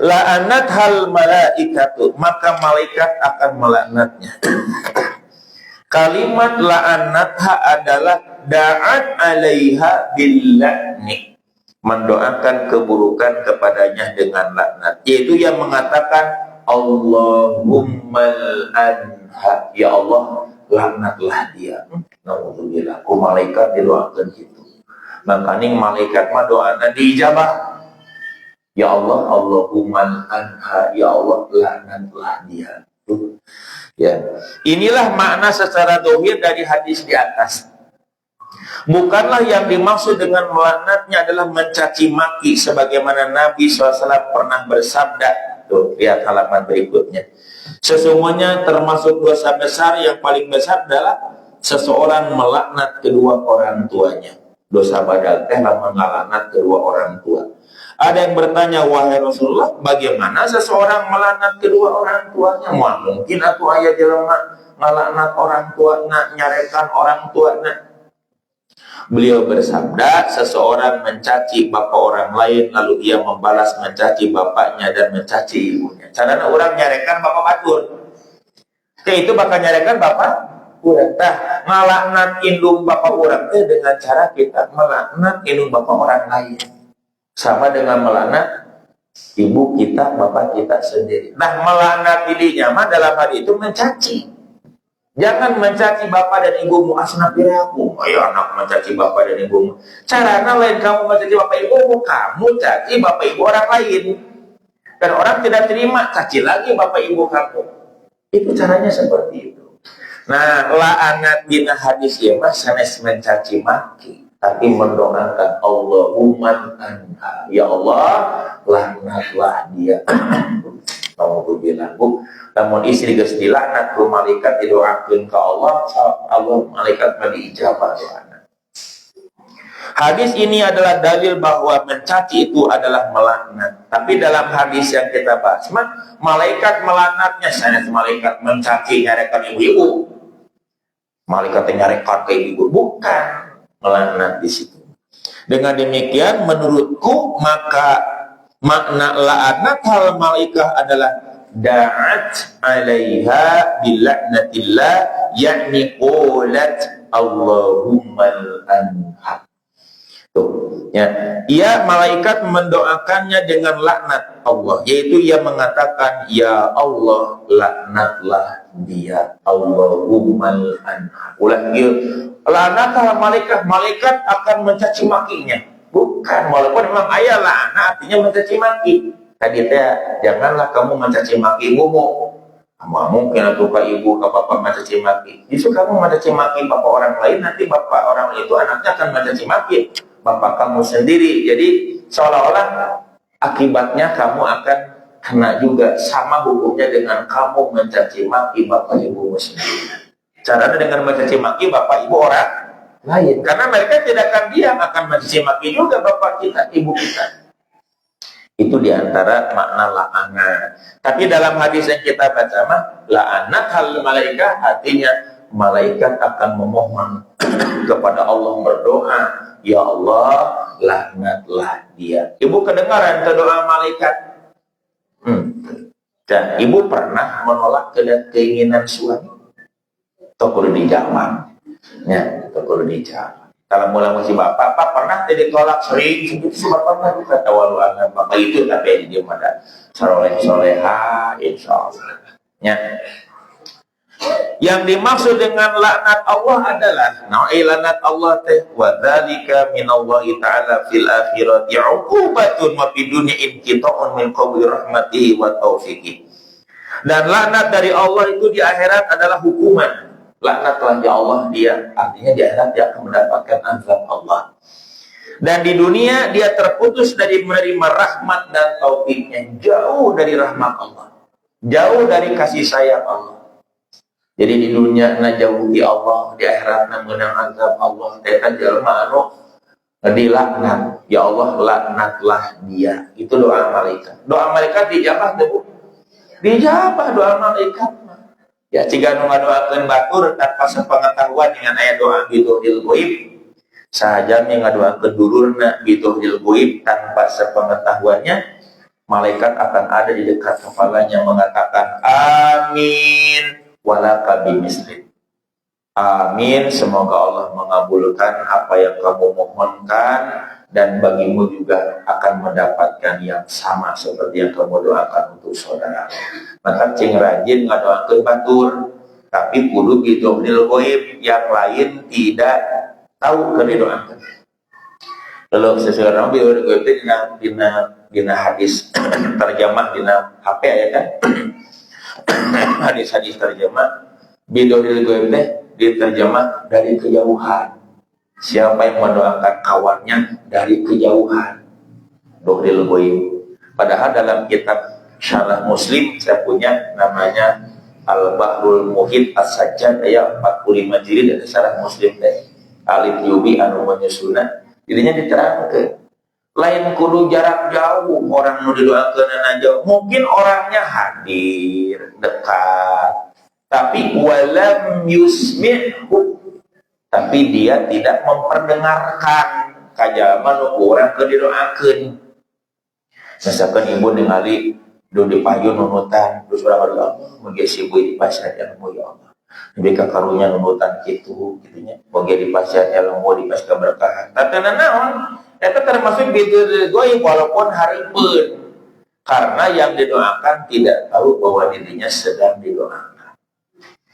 La'anat hal malaikatu, maka malaikat akan melaknatnya. Kalimat la'anatha adalah da'at alaiha billa'ni, mendoakan keburukan kepadanya dengan laknat, yaitu yang mengatakan Allahumma anha, ya Allah laknatlah dia. Alhamdulillah, ku malaikat didoakan gitu. Makanya malaikat mah doana diijabah. Ya Allah, Allahumma anha, ya Allah laknatlah dia. Tuh. Ya. Inilah makna secara dohir dari hadis di atas. Bukanlah yang dimaksud dengan melaknatnya adalah mencaci maki, sebagaimana Nabi SAW pernah bersabda. Tuh, lihat halaman berikutnya. Sesungguhnya termasuk dosa besar yang paling besar adalah seseorang melaknat kedua orang tuanya. Dosa badal teh mengalaknat kedua orang tua. Ada yang bertanya, wahai Rasulullah, bagaimana seseorang melaknat kedua orang tuanya? Mungkin aku ayat jelema ngalaknat orang tua, nyarekan orang tua. Beliau bersabda, seseorang mencaci bapak orang lain, lalu ia membalas mencaci bapaknya dan mencaci ibunya. Caranya orang nyarekan bapak batur, kayak itu bakal nyarekan bapak orang. Nah, ngalaknat indung bapak orang itu dengan cara kita melaknat indung bapak orang lain, sama dengan melaknat ibu kita, bapak kita sendiri. Nah, melaknat dirinya mah dalam hal itu mencaci. Jangan mencaci bapak dan ibumu, asna piraku. Ayo anak mencaci bapak dan ibumu. Caranya lain, kamu mencaci bapak ibumu, kamu caci bapak ibu orang lain. Dan orang tidak terima, caci lagi bapak ibu kamu. Itu caranya seperti itu. Nah, la'anat bina hadis ya mas, sanes mencaci maki, tapi mendoakan Allahumma anha, ya Allah laknatlah dia. Alhamdulillah, Bu. Namun istri geus dilaknat ku malaikat didoakeun ka Allah, Allah malaikat mah diijabah doana. Hadis ini adalah dalil bahwa mencaci itu adalah melaknat. Tapi dalam hadis yang kita bahas, malaikat melaknatnya, saya malaikat mencaci nyarekan ibu-ibu. Malaikat yang nyarekan ke ibu, bukan melaknat di situ. Dengan demikian, menurutku maka makna la'anat hal malaikah adalah da'at 'alaiha bila'natillah, yakni qulat Allahumma anha. Tuh, ya. Ia malaikat mendoakannya dengan laknat Allah, yaitu ia mengatakan, ya Allah, laknatlah dia, Allahumma anha. Ulangi, laknatlah malaikat akan mencaci makinya. Bukan, walaupun memang ayat laknat artinya mencaci maki. Tadi janganlah kamu mencaci maki ibumu. Mungkin aku ke ibu, ke bapak mencaci maki. Justru kamu mencaci maki bapak orang lain, nanti bapak orang itu anaknya akan mencaci maki bapak kamu sendiri. Jadi seolah-olah akibatnya kamu akan kena juga, sama hukumnya dengan kamu mencaci maki bapak ibumu sendiri. Caranya dengan mencaci maki bapak ibu orang lain, karena mereka tidak akan diam, akan mencaci maki juga bapak kita, ibu kita. Itu diantara makna la'anat. Tapi dalam hadis yang kita baca la'anat hal malaikat, artinya malaikat akan memohon kepada Allah, berdoa, ya Allah, laknatlah dia. Ibu kedengaran ke doa malaikat? Dan ibu pernah menolak keinginan suami? Tokul dijawab. Ya, tokul dijawab. Kalau mulai masih bapak pernah tidak ditolak sering, segitu bapak pernah juga tawaluan bapak itu, tapi dia pada soleha, insya Allah. Ya. Yang dimaksud dengan laknat Allah adalah laknat Allah wa dzalika minallahi ta'ala fil akhirati 'uqubatun wa fid dunya inqita'un min qabli rahmatihi wa taufiqih. Dan laknat dari Allah itu di akhirat adalah hukuman. Laknatlah ya Allah dia, artinya di akhirat dia akan mendapatkan azab Allah. Dan di dunia dia terputus dari menerima rahmat dan taufiknya, jauh dari rahmat Allah, jauh dari kasih sayang Allah. Jadi di dunia na jauh di Allah, di akhirat na menang azab Allah. Teta jalma anu dilaknat, ya Allah laknatlah dia. Itu doa malaikat. Doa malaikat dijabah tuh. Dijabah doa malaikat. Ya, jika ngadoakeun batur tanpa sepengetahuan dengan ayat doa biduhil ghaib, saja ngadoakeun dulurna biduhil ghaib tanpa sepengetahuannya, malaikat akan ada di dekat kepalanya mengatakan amin walaka bimisli. Amin, semoga Allah mengabulkan apa yang kamu mohonkan, dan bagimu juga akan mendapatkan yang sama seperti yang kamu doakan untuk saudara. Maka cing rajin ngadoakeun batur, tapi kudu biduhil ghaib, yang lain tidak tahu keur didoakeun. Lalu sesuai nama biduhil ghaib itu dina hadis terjemah dina HP ya kan. Hadis-hadis terjemah biduhil ghaib teh diterjemah dari kejauhan. Siapa yang mendoakan kawannya dari kejauhan, dohil ghaib. Padahal dalam kitab Syarah Muslim saya punya namanya Al-Bahrul Muhit As-Sajjad ayat 45 jilid dari Syarah Muslim teh. Alif Yubi anu menyusunna, dirinya diterangkeun. Lain kudu jarak jauh orang nu didoakeun jauh. Mungkin orangnya hadir, dekat, tapi walam yusmi'hu, tapi dia tidak memperdengarkan kajalma nu urang keur didoakeun. Misalkan ibu ningali do dipayun nunutan terus urang berdoa, mugi si ibu dipasihan ilmu ya Allah. Jadi kakarunya nunutan kitu gitunya. Mugi dipasihan ilmu, dipasihan keberkahan. Tatana naon? Eta termasuk biduhil ghaib walaupun hareupeun. Karena yang didoakan tidak tahu bahwa dirinya sedang didoakan.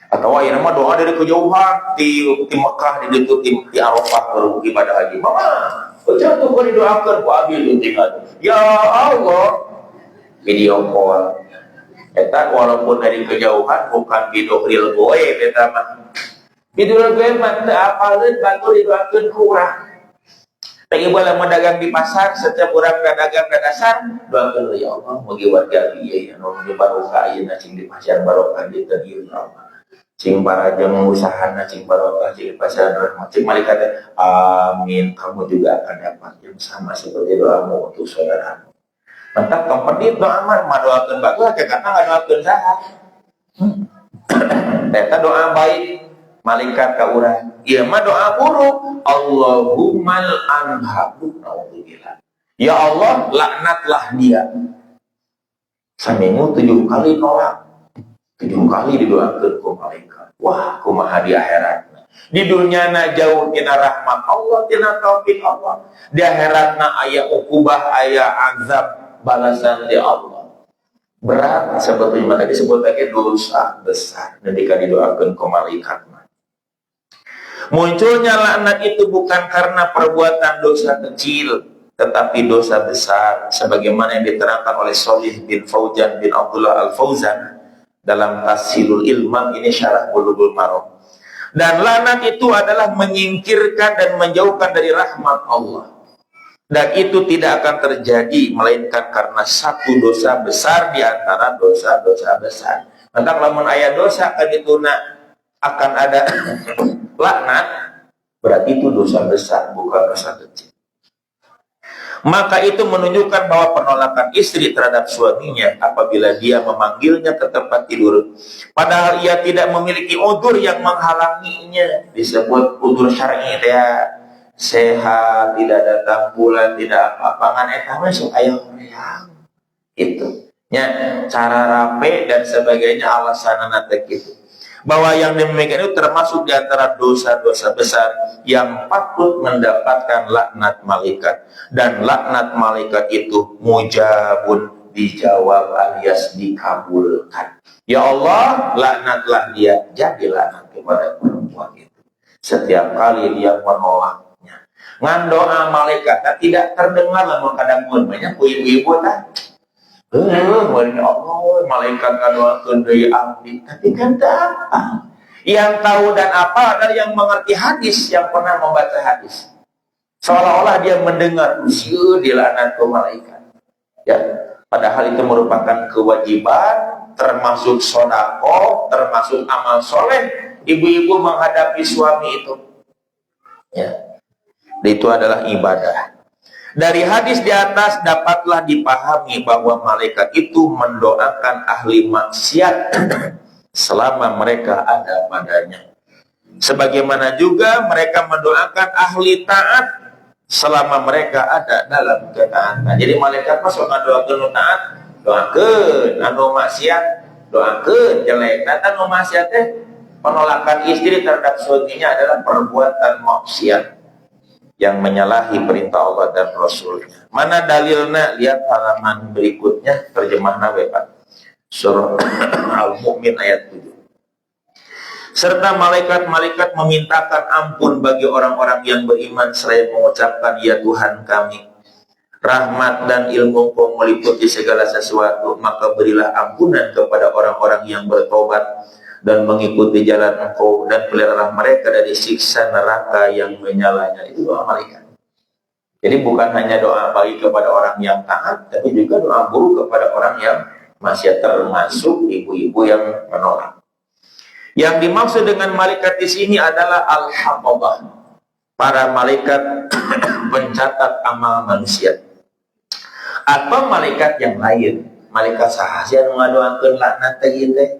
Atau ini mah doa dari kejauhan di Mekah, di Arafah baru ibadah haji. Mama, jatuh kau didoakan ku abi tinggal. Ya Allah, video call. Eta walaupun dari kejauhan bukan biduhil ghaib eta mah. Biduhil ghaib mah teu apaleun batur didoakeun ku urang. Teh ieu lamun dagang di pasar, setiap urang dagang ka dasar, doakeun ya Allah mugi warga ieu anu barokah ayeuna cing di pasar barokah di teu ya Allah. Cing para jeung usahana, cing barokah, cing pasaran rahmat, cing malaikat, amin, kamu juga akan dapat yang sama seperti doamu untuk saudaramu. Mantap komplit doa mah doakeun bagus, karena ngadoakeun saha. Eta doa baik malaikat ka urang. Ieu mah doa buruk. Allahummal anhabu naudzubillah. Ya Allah, laknatlah dia. Seminggu 7 kali nolak. 7 kali didoakeun ku malaikat. Wah, kumaha di akhirat. Di dunyana jauh tina rahmat Allah, tina taufik Allah. Di akhiratna aya ukubah, aya azab, balasan di Allah. Berat sebetulnya tadi disebut lagi dosa besar ketika didoakeun ku malaikat. Munculnya laknat itu bukan karena perbuatan dosa kecil, tetapi dosa besar, sebagaimana yang diterangkan oleh Shalih bin Fauzan bin Abdullah Al-Fauzan dalam Tashilul Ilmam, ini syarah Bulughul Maram. Dan laknat itu adalah menyingkirkan dan menjauhkan dari rahmat Allah. Dan itu tidak akan terjadi melainkan karena satu dosa besar di antara dosa-dosa besar. Maka lamun aya dosa akan ada laknat, berarti itu dosa besar, bukan dosa kecil. Maka itu menunjukkan bahwa penolakan istri terhadap suaminya apabila dia memanggilnya ke tempat tidur, padahal ia tidak memiliki udzur yang menghalanginya, disebut udzur syar'i, ya sehat, tidak datang bulan, tidak apa-apa, ngan eta mah sok aya horeang. Itu nya cara rapi dan sebagainya alasanana teh kitu. Bahwa yang demikian itu termasuk di antara dosa-dosa besar yang patut mendapatkan laknat malaikat. Dan laknat malaikat itu mujabun, dijawab alias dikabulkan. Ya Allah, laknatlah dia, jadi laknat kepada perempuan itu. Setiap kali dia menolaknya. Ngan doa malaikat tidak terdengar lamun kadang-kadang banyak ibu-ibu tah. Allah, malaikat ngadoakeun deui abdi, tapi kan apa? Yang tahu dan apa adalah yang mengerti hadis, yang pernah membaca hadis. Seolah-olah dia mendengar, sieun dilaknat ku malaikat. Ya, padahal itu merupakan kewajiban, termasuk sedekah, termasuk amal soleh ibu-ibu menghadapi suami itu. Ya. Itu adalah ibadah. Dari hadis di atas dapatlah dipahami bahwa malaikat itu mendoakan ahli maksiat selama mereka ada padanya. Sebagaimana juga mereka mendoakan ahli taat selama mereka ada dalam ketaatan. Jadi malaikat masuk ngadoakeun taat, doakeun anu maksiat, doakeun jelek. Dan anu maksiat teh penolakan istri terhadap suaminya adalah perbuatan maksiat yang menyalahi perintah Allah dan Rasulnya. Mana dalilnya? Lihat halaman berikutnya, terjemahnya Pak. Surah Al-Mu'min ayat 7. Serta malaikat-malaikat memintakan ampun bagi orang-orang yang beriman seraya mengucapkan, ya Tuhan kami, rahmat dan ilmu-Mu meliputi segala sesuatu, maka berilah ampunan kepada orang-orang yang bertobat dan mengikuti jalan Engkau, dan peliharalah mereka dari siksa neraka yang menyalanya. Itu doa malaikat. Jadi bukan hanya doa bagi kepada orang yang taat, tapi juga doa buruk kepada orang yang maksiat, termasuk ibu-ibu yang menolak. Yang dimaksud dengan malaikat di sini adalah al-hafadhah, para malaikat pencatat amal manusia. Atau malaikat yang lain, malaikat sahaja ngadoakeun laknat teh teh.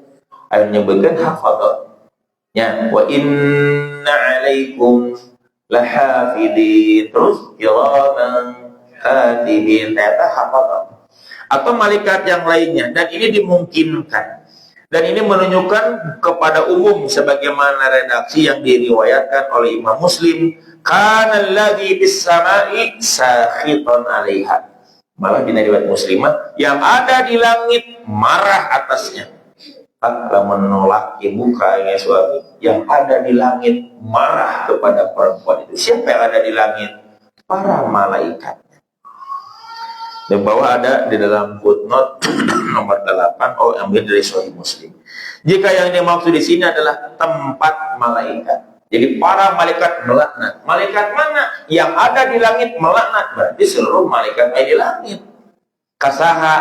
Ayo nyebutkan hafadhah. Ya, wa inna alaikum lahafidin, terus kiraman katibin, ternyata hafadhah. Atau malaikat yang lainnya, dan ini dimungkinkan. Dan ini menunjukkan kepada umum sebagaimana redaksi yang diriwayatkan oleh Imam Muslim, kana alladzi bis sama'i sakhitan 'alaiha. Malah di riwayat Muslimah, yang ada di langit marah atasnya. Akan menolak ibu kaya suami, yang ada di langit marah kepada perempuan itu. Siapa yang ada di langit? Para malaikat. Di bawah ada di dalam footnote nomor 8, ambil dari Sahih Muslim. Jika yang dimaksud di sini adalah tempat malaikat, jadi para malaikat melaknat. Malaikat mana? Yang ada di langit melaknat, berarti seluruh malaikat yang di langit. Kasaha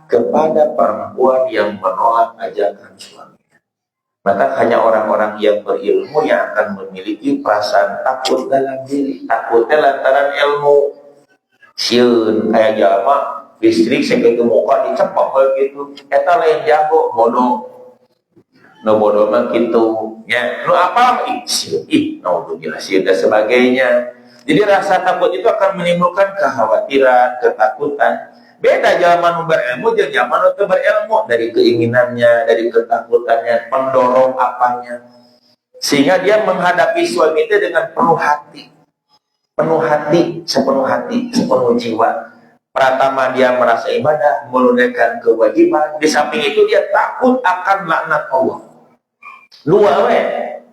kepada perempuan yang menolak ajakan suaminya. Maka hanya orang-orang yang berilmu yang akan memiliki perasaan takut dalam diri. Takutnya lantaran ilmu. Sieun kayak jalma listrik segede muka dicepak gitu. Eta lain jago bodoh. No bodoh mah gitu. Ya, nu apa sieun naudzubillah sieun dan sebagainya. Jadi rasa takut itu akan menimbulkan kekhawatiran, ketakutan. Beda zaman berilmu jeung zaman itu berilmu, dari keinginannya, dari ketakutannya, pendorong apanya. Sehingga dia menghadapi suami itu dengan penuh hati, sepenuh hati, sepenuh jiwa. Pertama dia merasa ibadah, menunaikan kewajiban. Di samping itu dia takut akan laknat Allah. Dua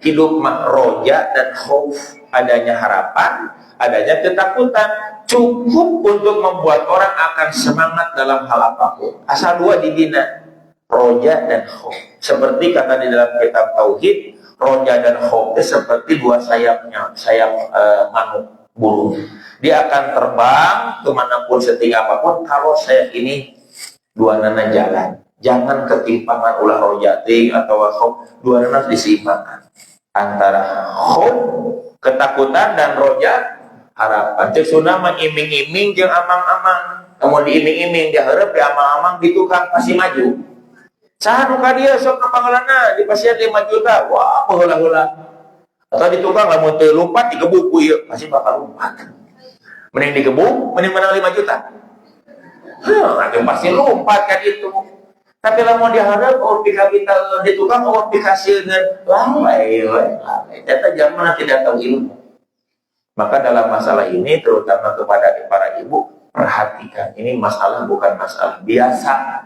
hidup roja dan khauf, adanya harapan, adanya ketakutan, cukup untuk membuat orang akan semangat dalam hal apapun. Asal dua dibina, roja dan khauf. Seperti kata di dalam kitab Tauhid, roja dan khauf itu seperti dua sayap manuk burung. Dia akan terbang kemanapun setinggi apapun kalau sayap ini dua nana jalan. Jangan ketimpangan ulah rojating atau khauf, dua nana diseimbangkan antara khauf, ketakutan, dan roja, harapan. Cek Sunda mengiming-iming jeung amang-amang. Kamu diiming-iming, dia harap di amang-amang di tukang pasti maju. Saha nu ka dieu sok kapanggalana di pasien 5 juta. Wah, heula-heula. Atau di tukang lamun teu lompat digebuk ku ieu, pasti bakal lompat. Mending digebuk, mending menang 5 juta. Nanti pasti lompat kan itu. Tapi lamun diharap pika kita di tukang pika sieun lalai. Eta zaman tidak tahu ilmu. Maka dalam masalah ini, terutama kepada para ibu, perhatikan. Ini masalah bukan masalah biasa.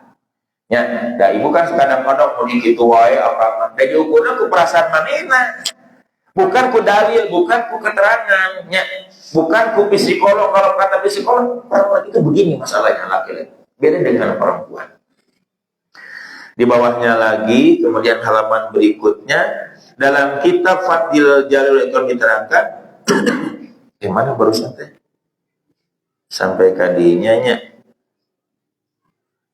Ya, da ibu kan kadang-kadang mau gitu wae apa da diukurna ku perasaan manehna. Bukan ku dalil, bukan ku keterangan, ya. Bukan ku psikolog. Kalau kata psikolog, perempuan itu begini masalahnya laki-laki. Beda dengan perempuan. Di bawahnya lagi, kemudian halaman berikutnya, dalam kitab Fathul Jalil itu diterangkan, gimana barusan teh? Sampai kadinya nya.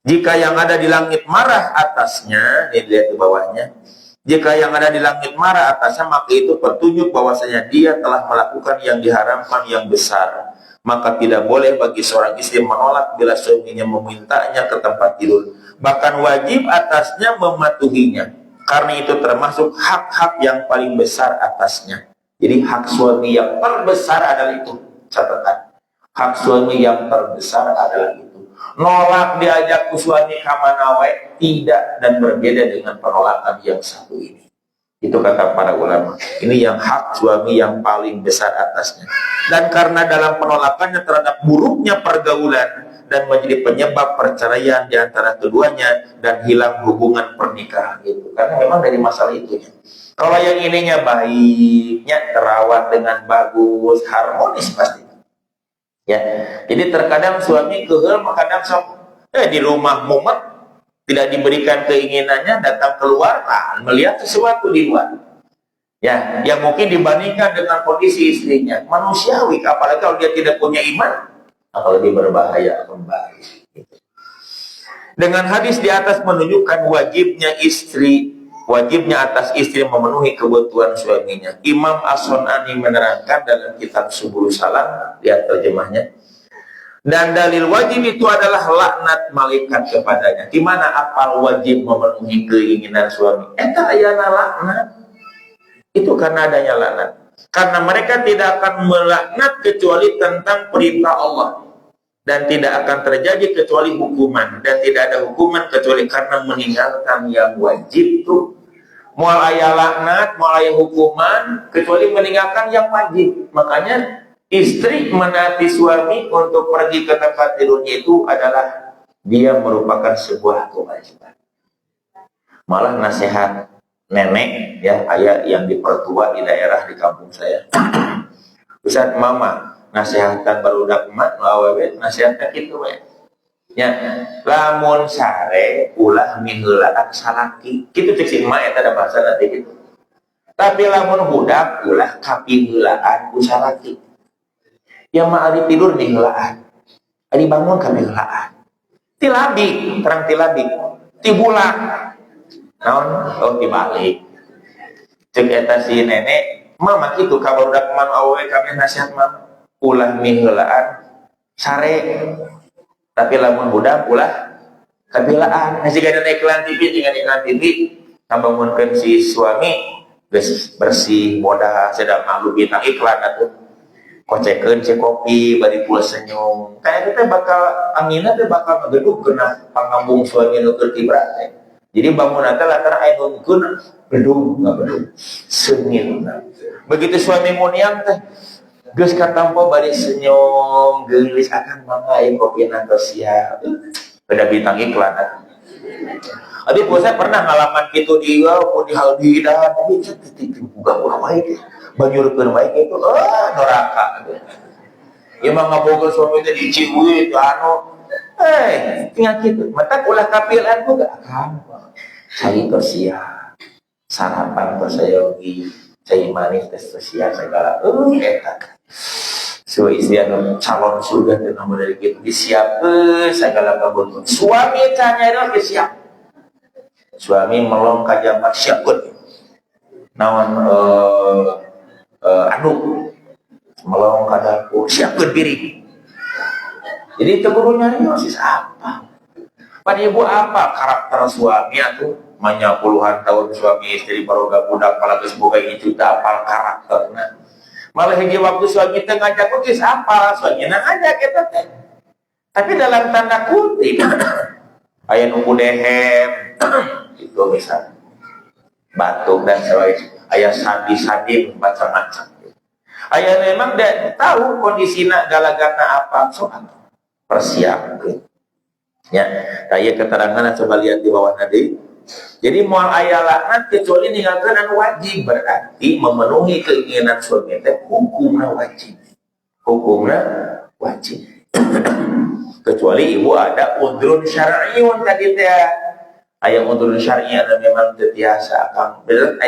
Jika yang ada di langit marah atasnya, ini lihat di bawahnya. Jika yang ada di langit marah atasnya, maka itu petunjuk bahwasanya dia telah melakukan yang diharamkan yang besar. Maka tidak boleh bagi seorang istri menolak bila suaminya memintanya ke tempat tidur. Bahkan wajib atasnya mematuhinya. Karena itu termasuk hak-hak yang paling besar atasnya. Jadi hak suami yang terbesar adalah itu. Catatan. Hak suami yang terbesar adalah itu. Nolak diajak ke suami kamana wae tidak, dan berbeda dengan penolakan yang satu ini. Itu kata para ulama. Ini yang hak suami yang paling besar atasnya. Dan karena dalam penolakannya terhadap buruknya pergaulan dan menjadi penyebab perceraian di antara keduanya dan hilang hubungan pernikahan itu. Karena memang dari masalah itu. Kalau yang ininya baiknya terawat dengan bagus, harmonis pasti. Ya, jadi terkadang suami kehel, kadang sok di rumah mumet, tidak diberikan keinginannya, datang keluar, melihat sesuatu di luar. Ya, yang mungkin dibandingkan dengan kondisi istrinya manusiawi, apalagi kalau dia tidak punya iman, apalagi berbahaya kembali. Dengan hadis di atas menunjukkan wajibnya atas istri memenuhi kebutuhan suaminya. Imam As-Sunani menerangkan dalam kitab Subul Salam, lihat terjemahnya. Dan dalil wajib itu adalah laknat malaikat kepadanya. Di mana apal wajib memenuhi keinginan suami? Eta ayana laknat. Itu karena adanya laknat. Karena mereka tidak akan melaknat kecuali tentang perintah Allah. Dan tidak akan terjadi kecuali hukuman. Dan tidak ada hukuman kecuali karena meninggalkan yang wajib itu. Mual aya laknat, mual aya hukuman, kecuali meninggalkan yang wajib. Makanya istri menaati suami untuk pergi ke tempat tidurnya itu adalah dia merupakan sebuah kewajiban. Malah nasihat nenek, ya, ayah yang dipertua di daerah di kampung saya. Ustaz mama nasihatkan barudak emak nu awewe nasihatkan kitu we. Ya, lamun sare ulah miheulaan salaki. Kitu cek si emak eta da bahasa nanti gitu. Tapi lamun budak ulah kapiheulaan ku salaki. Ya mah ari tidur miheulaan. Ari bangun ka miheulaan. Tilabi, terang tilabi. Tibulak. Naon? Oh tibalik. Cek eta si nenek mama kitu kabar udah kemana awe kami nasihat mama ulah miheulaan sare tapi lamun budak ulah kabilaan nasi gana iklan TV dengan iklan TV tambangunkeun si suami geus bersih modal sedang malu bintang iklan atuh kocekeun cek kopi bari pul senyum kayak kita bakal anginna teh bakal ngegedug kena pangambung suami nu keur tibra teh. Jadi bangunan teh latar ainun kun bedung nggak bedung sengit. Begitu suami muniang teh geus katampo bari senyum geulis akan mangga aya kopi nantos siap. Beda bintang iklan. Abi saya pernah ngalaman kitu di mau di Haldidan tapi titik buka wae teh. Banyurkeun wae kitu neraka. Ieu mah ngaboga suami teh diciuit anu tinggal gitu. Mata ulah kapilan juga akan. Saya tersiap sarapan tersayogi saya manis tersiap segala enak. So istilah calon surga dan nama dari gitu disiap segala kebutuhan. Suami tanya itu siap. Suami melong kajaman siapun. Nawan anu melong kadaku siapun piring. Jadi itu guru nyari masih apa? Pada ibu apa karakter suami itu? Manya puluhan tahun suami istri baroga budak malah geus boga juta apal karakterna. Malah hiji waktu suami teh ngajak geus apa? Suamina ngajak eta teh. Tapi dalam tanda kutip aya nu kudehem itu misal batuk dan sebagainya. Aya sandi-sandi macam-macam. Aya memang dah tahu kondisina galagatna apa soal persiapkeun. Ya, taya keterangan coba lihat di bawah tadi. Jadi moal aya laknat kecuali ninggalkeun anu wajib berarti memenuhi keinginan suami teh hukumna wajib. Hukumna wajib. Kecuali ibu ada udrun syar'iyyun tadi teh. Aya udrun syar'i anu memang teu tiasa akang. Bener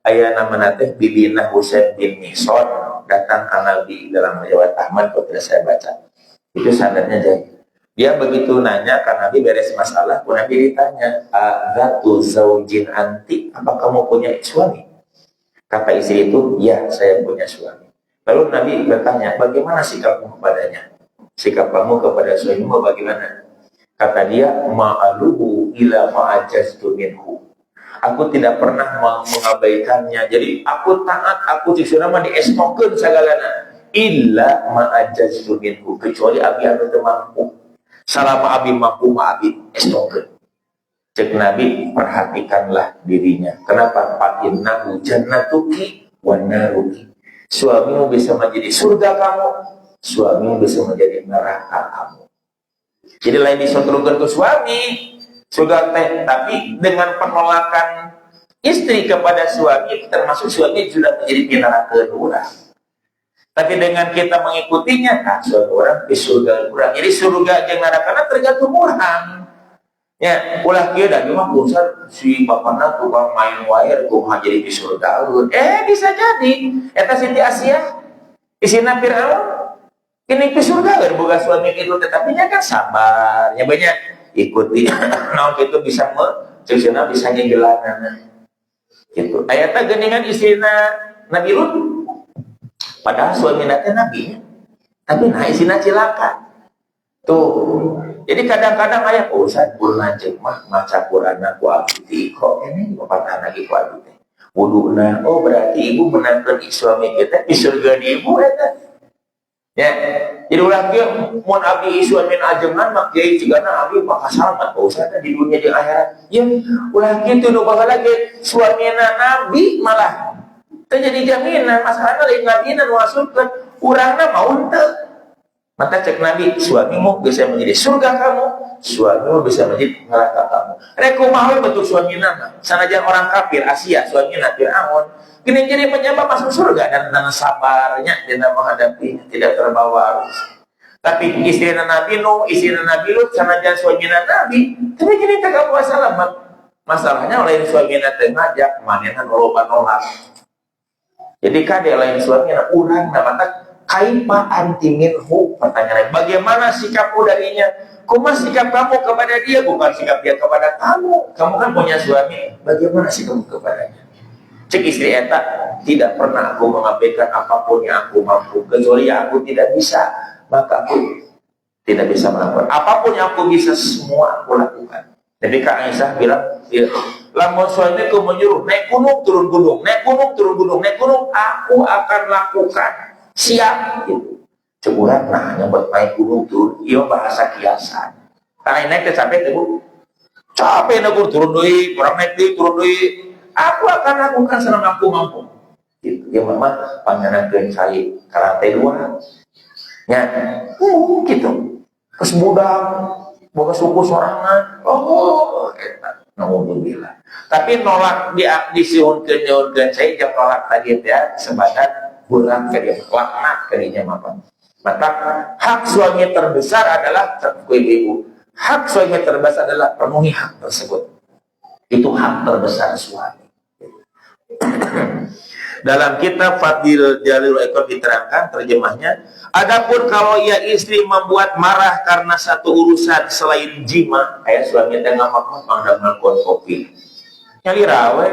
aya namana teh Bibina Husain bin Mihsan datang ka Nabi dalam riwayat Ahmad kalau saya baca. Itu sanadnya jadi dia begitu nanya karena Nabi beres masalah, pun Nabi ditanya, "Zatu zaujin anti, apa kamu punya suami?" Kata istri itu, "Ya, saya punya suami." Lalu Nabi bertanya, "Bagaimana sikapmu kepadanya?" Sikap kamu kepada suamimu bagaimana? Kata dia, "Ma'aluhu ila ma'ajaztu minhu." Aku tidak pernah mengabaikannya. Jadi aku taat, aku disuruh mah diestokeun sagalana. Illa ma'ajaztu minhu, kecuali abi anu teu mampu. Salama abi mampu ma abi estokeun. Cek Nabi, perhatikanlah dirinya. Kenapa? Fa innahu jannatuki wa naruki. Suamimu bisa menjadi surga kamu, suamimu bisa menjadi neraka kamu. Jadi lain disotrokeun ke suami, surga teh, tapi dengan penolakan istri kepada suami, termasuk suami sudah menjadi neraka urang. Tapi dengan kita mengikutinya, suatu orang di surga kurang. Jadi surga jeung neraka tergantung orang. Ya, ulah kieu da mah bosan si bapana tukang main wae kumaha jadi di surga. Bisa jadi eta Siti Asia isina Firaun ini di surga keur boga suami kitu tetapi nya kan sabar, nya banyak ikuti. Naon kitu bisa ceusina bisa ngegelanan. Gitu. Aya teh geuningan isina Nabi Lut. Padahal suami nanti Nabi, tapi nah isina cilaka. Tuh, jadi kadang-kadang ayah Ustaz pun lanjut mah maca Quran aku abdi kok ini bapak lagi ku abdi. Wuduna, oh berarti ibu menangkan suami kita di surga di ibu ya. Ya, jadi ulah kieu mun abdi suami ajengan mak kieu cigana abdi bakal selamat Ustaz di dunia di akhirat. Ya, ulah kieu teu bakal lagi suamina Nabi malah terjadi jaminan masalahnya lain Nabi dan wasupkan urangna mau ente. Maka cek Nabi, suamimu bisa menjadi surga kamu, suamimu bisa menjadi neraka kamu. Rekumaha bentuk suamina, sanajan orang kafir Asia, suamina Firaun, kini jadi penyebab masuk surga dan sabarnya dalam menghadapi tidak terbawa arus. Tapi istri Nabi Nuh, istri Nabi Lut, sanajan suamina Nabi, tapi kini tak kamu selamat. Masalahnya lain suamina ngajak manehna loba nolak. Jadi kade lain suami anak urang namanya kaifa anti minhu, pertanyaan bagaimana sikapmu darinya? Kumaha sikap kamu kepada dia, bukan sikap dia kepada kamu. Kamu kan punya suami, bagaimana sikapmu kepadanya? Cek istri eta, tidak pernah aku mengabaikan apapun yang aku mampu, kecuali yang aku tidak bisa, maka aku tidak bisa melakukan. Apapun yang aku bisa, semua aku lakukan. Jadi Kak Aisyah bilang, ya, lamun suamiku menyuruh naik gunung turun gunung, naik gunung turun gunung, naik gunung, aku akan lakukan. Siap gitu. Ceburan, nah yang buat naik gunung turun, iya bahasa kiasan. Karena naik capek tuh, capek naik turun doi, orang naik doi turun doi. Aku akan lakukan selama aku mampu. Gitu. Ya mama panjangan saya karate dua. Ya, gitu. Terus budak, boga suku sorangan. Oh, enak. Alhamdulillah. Tapi nolak disiunkeun saya jam nolak tadi ya sebadan bulan ke dia laknat kalinya apa. Maka hak suami terbesar adalah ibu. Hak suami terbesar adalah penuhi hak tersebut. Itu hak terbesar suami. Dalam kitab Fadil Jalil Ekor diterangkan terjemahnya, adapun kalau ia istri membuat marah karena satu urusan selain jima, kayak suami tengah makan pandangan kopi, nyali rawe,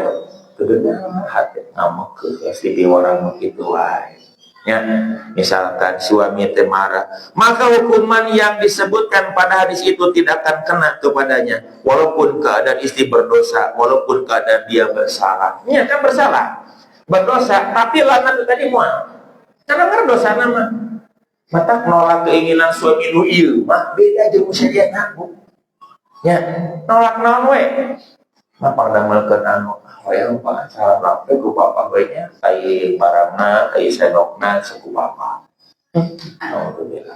kedengar hati ngamak ke istri orang begitu wae. Ya, misalkan suami teh marah, maka hukuman yang disebutkan pada hadis itu tidak akan kena kepadanya, walaupun keadaan istri berdosa, walaupun keadaan dia bersalah. Ya kan bersalah, berdosa, tapi lanat tadi muat. Karena berdosa nama. Mata nolak keinginan suami nu ieu mah beda jeung saja ngaku. Ya, nolak naon we? Mapang damelkeun anu hoyong Pak salah lape ku papa bae nya kai barangna, kai senokna saku papa. Alhamdulillah.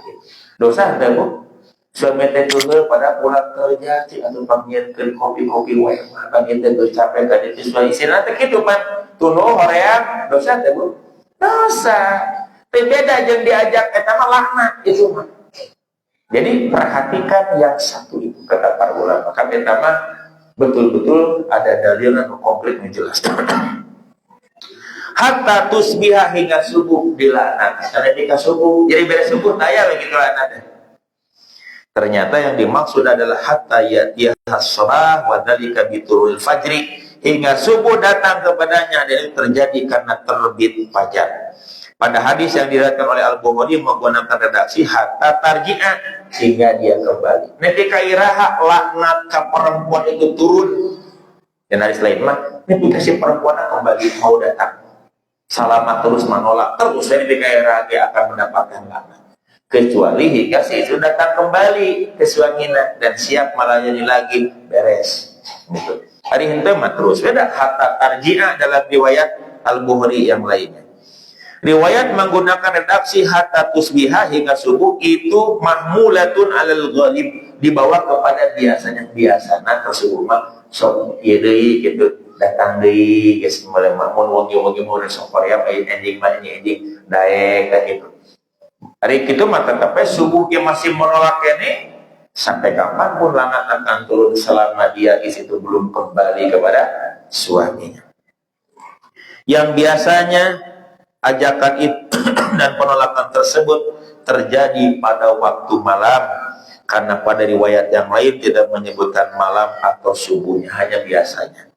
Dosa teh Bu. Suami teh tunggu pada pulang kerja cik atuh pangieunkeun kopi-kopi wae mah kami teh geus capek ka dieu suami isina teh kitu pan. Tunuh hoream dosa teh Bu. Dosa. Teu beda jeung diajak eta mah laknat itu mah. Jadi perhatikan yang satu itu kata para ulama. Kami mah betul-betul ada dalil yang komplit menjelaskan. Hatta tusbiha hingga subuh dilaknat. Karena hingga subuh, jadi beres subuh daya begitu laknatnya. Ternyata yang dimaksud adalah hatta yatiyah as-salah wa dzalika biturul fajri, hingga subuh datang kepadanya dan itu terjadi karena terbit fajar. Pada hadis yang diriwayatkan oleh Al-Bukhari menggunakan redaksi hatta tarji'a, sehingga dia kembali. Ketika iraha laknat ke perempuan itu turun. Dan hadis lain mah, ketika si perempuan kembali mau datang, salamat terus menolak terus, dan ketika iraha dia akan mendapatkan laknat. Kecuali hingga si itu datang kembali ke suaminya dan siap melayani lagi, beres. Gitu. Hari itu mah terus beda hatta tarji'a dalam riwayat Al-Bukhari yang lainnya. Riwayat menggunakan redaksi hatta tusbiha hingga subuh itu mahmulatun alal ghalib, dibawa kepada biasanya biasana tersebut mah sok ieu deui kitu datang deui geus mulai mun wong-wong mun sok Korea ending mah ending daek ka kitu. Hari kitu mah tetep subuh dia masih menolak kene sampai kapanpun langat akan turun selama dia is itu belum kembali kepada suaminya. Yang biasanya ajakan itu dan penolakan tersebut terjadi pada waktu malam, karena pada riwayat yang lain tidak menyebutkan malam atau subuhnya, hanya biasanya.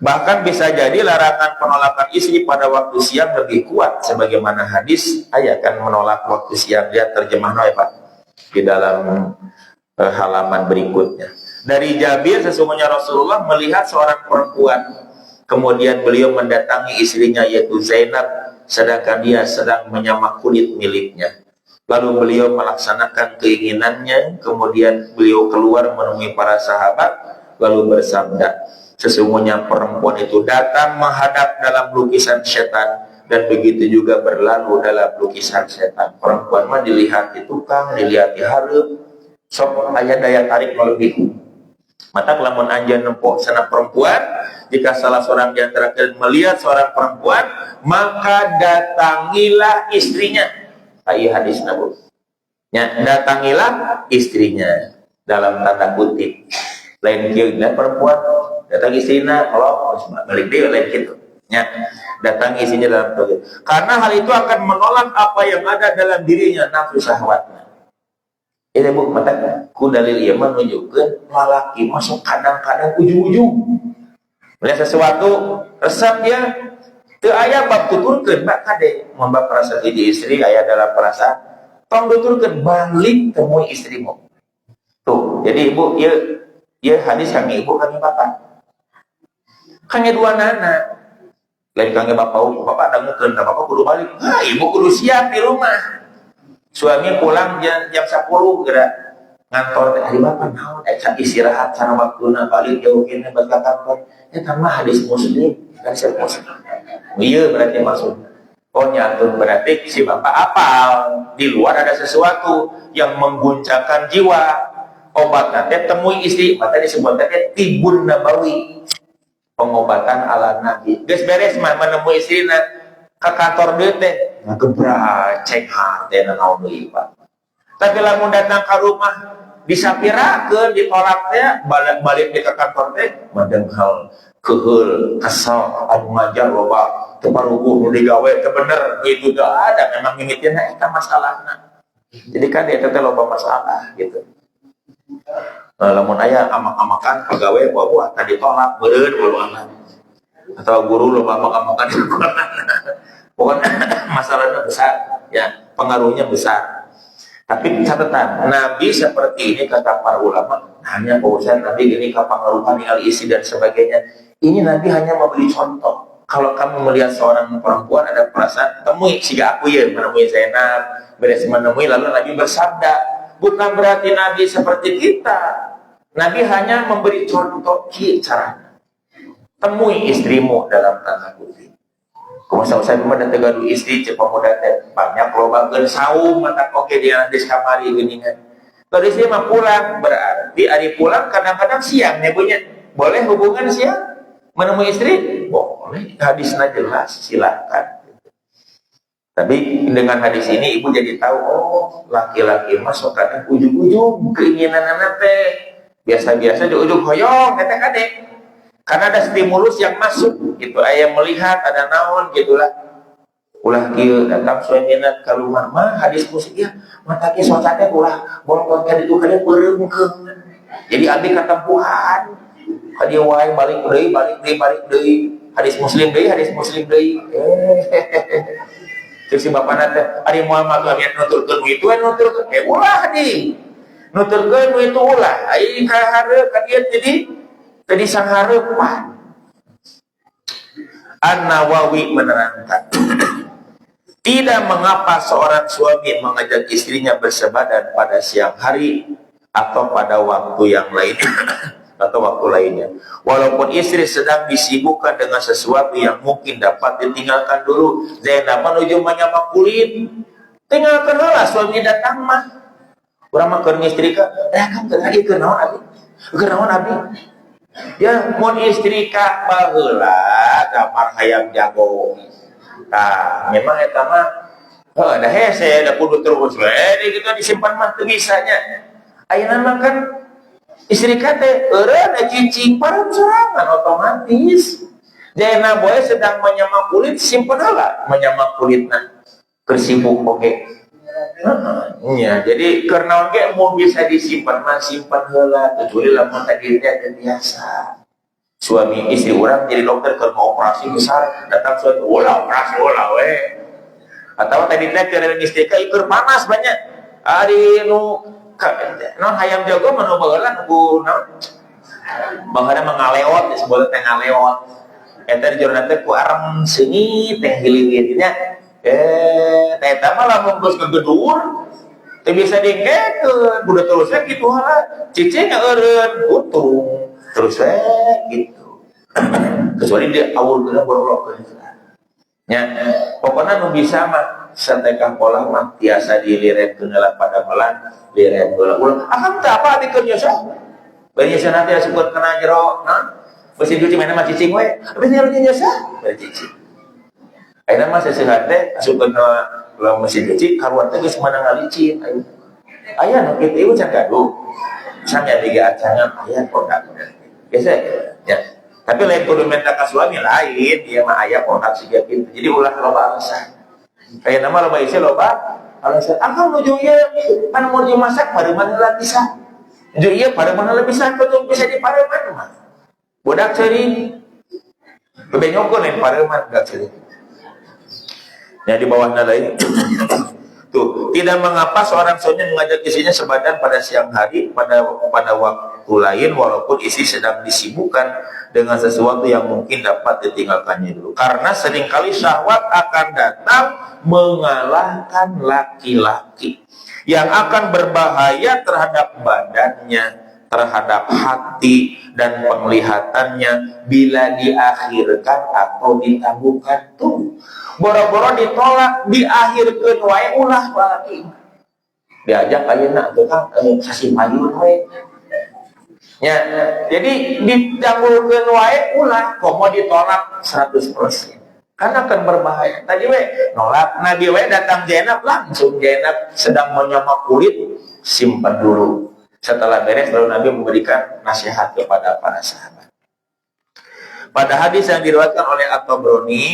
Bahkan bisa jadi larangan penolakan istri pada waktu siang lebih kuat, sebagaimana hadis ayat menolak waktu siang. Dia terjemah Pak di dalam halaman berikutnya. Dari Jabir, sesungguhnya Rasulullah melihat seorang perempuan, kemudian beliau mendatangi istrinya yaitu Zainab, sedangkan dia sedang menyamak kulit miliknya. Lalu beliau melaksanakan keinginannya, kemudian beliau keluar menemui para sahabat, lalu bersabda, sesungguhnya perempuan itu datang menghadap dalam lukisan setan, dan begitu juga berlalu dalam lukisan setan. Perempuan mah dilihat di tukang, dilihat di hareup, sok aya daya tarik lebih. Mata kelamun anjeun nempok sana perempuan, jika salah seorang di antara kalian melihat seorang perempuan, maka datangilah istrinya. Ayat hadis Nabi. Ya, datangilah istrinya dalam tanda kutip. Lain kieu perempuan datang istrinya, kalau balik dia lain kitu. Ya, datang istrinya dalam tanda. Karena hal itu akan menolak apa yang ada dalam dirinya, nafsu syahwatnya. Ini Bu, mata ku dalil ieu menunjukkeun lalaki masuk kadang-kadang ujung-ujung. Melihat sesuatu resep dia Teu aya bab tuturkeun Mbak kade mun bab perasa hiji istri aya dalam perasa tong tuturkeun balik temui istrimu. Tuh, jadi ibu ieu hadis kangge ibu kangge bapak. Kangge dua nana. Lain kangge bapak dangukeun da bapak kudu balik. Ibu kudu siap di rumah. Suami pulang jam 10 geura ngantor teh hari bapak naon istirahat sana waktuna balik jauh kene balik ka kantor. Eta mah hadis Muslim, hadis Muslim. Iya berarti maksudnya. Oh nyantun berarti si bapak apal di luar ada sesuatu yang mengguncangkan jiwa. Obat nanti temui istri, maka disebut nanti tibun nabawi, pengobatan ala Nabi. Geus beres mah menemui istri na ke kantor deui teh, ngegebrak cek hate na naon deui Pak. Tapi lamun datang ke rumah disapirakeun ditolak teh balik ke kantor teh madeng hal keheul kesal anu ngajar loba teu paruguh nu digawe teu bener itu teu ada memang mimitina eta masalahna. Jadi kan eta teh loba masalah gitu. Lamun aya amak-amakan pegawai buah tadi tolak beureun walu anak atau guru loba amak-amakan pokoknya masalahnya besar ya, pengaruhnya besar. Tapi catatan Nabi seperti ini kata para ulama hanya urusan Nabi ini kepengaruhan al-isi dan sebagainya. Ini Nabi hanya memberi contoh. Kalau kamu melihat seorang perempuan ada perasaan temui siga aku ya menemui Zainab beres menemui lalu Nabi bersabda, bukan berarti Nabi seperti kita. Nabi hanya memberi contoh cara. Temui istrimu dalam tanda kutip. Kumaha usah mah dan tegaduh istri cepat muda teh banyak lobakeun saum mata oke dia di kamari geuningan. Kalau istri mah pulang berarti hari pulang kadang-kadang siang ya punya. Boleh hubungan siang menemui istri? Boleh. Hadisnya jelas, silakan. Tapi dengan hadis ini ibu jadi tahu oh laki-laki mah sok kadang ujug-ujug keinginan anak teh biasa-biasa di ujug hoyong eta kade. Karena ada stimulus yang masuk gitu, ayah melihat ada naon gitulah. Ulah kieu datang suamina ka rumah mah hadis musik ya, mata ke socate ulah bolong-bolong itu kade peureungkeun. Jadi abdi katempuhan. Ka dieu wae balik deui. Hadis Muslim deui. Terus si bapana teh ari moal mah amian nuturkeun itu nuturkeun ulah di. Nuturkeun itu ulah. Ai ka hareup ka dieu jadi sang harapan. An-Nawawi menerangkan tidak mengapa seorang suami mengajak istrinya bersebadan pada siang hari atau pada waktu yang lain atau waktu lainnya walaupun istri sedang disibukkan dengan sesuatu yang mungkin dapat ditinggalkan dulu. Zainab menuju menyamak kulit tinggalkan lah suami datang mah urang mah keur istri ka kan teu lagi keur naon abi ya mun istri ka baheula gambar hayam jago. Nah, memang eta mah da hese da kudu terus we kita disimpan mah teu bisanya. Ayeuna mah kan istri ka teh eureun cicing pareun sorangan otomatis. Dena boy sedang menyamak kulit simpen heula menyamak kulitna. Keur sibuk oge. Ya, jadi karena oke mau bisa disimpan mah simpan heula kecuali lamun tadi teh biasa. Suami istri orang jadi dokter keur mau operasi besar datang suatu ulah operasi ulah we. Atau tadi teh keur istri ka keur panas banyak. Ari nu non hayam jago mah nu baheula nu naon? Baheula mengalewot disebut teh ngalewot. Eta di jorna teh ku arem seungit teh hilir-hilirnya. Eta mah lamun geus kegedur teu bisa dingkekeun budak terus we kitu heula cicing eureun untung terus we gitu kecuali dia awul-awul borok nya pokona nu bisa mah satekah pola mah tiasa diliretkeun heula pada melan liret heula akang teh apa dikeun nyosa bari nyosa nanti asukeun kana jero naon mesin cuci mana mah cicing we abis nyosa bari cicing. Ayeuna mah seseungat teh asukeun mesin cuci karuan teh geus meunang ngalicin aya nu kitu ieu can gaduh samya tiga acangan aya produk biasa ya tapi lain kudu minta ka suami lain ieu mah aya produk siga kitu jadi ulah loba alasan ayeuna mah loba isi loba alasan akang nuju ieu pan mau nuju masak pareman heula bisa nuju ieu pareman heula bisa kudu bisa di pareman mah budak ceuring bebenyokkeun lain pareman budak ceuring Ya di bawahnya lagi. Tuh, tidak mengapa seorang suami mengajak istrinya sebadan pada siang hari pada waktu lain walaupun istri sedang disibukkan dengan sesuatu yang mungkin dapat ditinggalkannya dulu. Karena seringkali syahwat akan datang mengalahkan laki-laki yang akan berbahaya terhadap badannya, terhadap hati dan penglihatannya bila diakhirkan atau ditangguhkan. Tuh, boro-boro ditolak, diakhirkan wae ulah lagi. Diajak ayeuna tuh Kang kasih payun wae. Ya, jadi ditangguhkan wae ulah, komo ditolak 100%. Karena akan berbahaya. Tadi we nolak, Nabi we datang Zainab, langsung Zainab sedang menyamak kulit, simpan dulu. Setelah beres lalu Nabi memberikan nasihat kepada para sahabat. Pada hadis yang diriwayatkan oleh At-Tabrani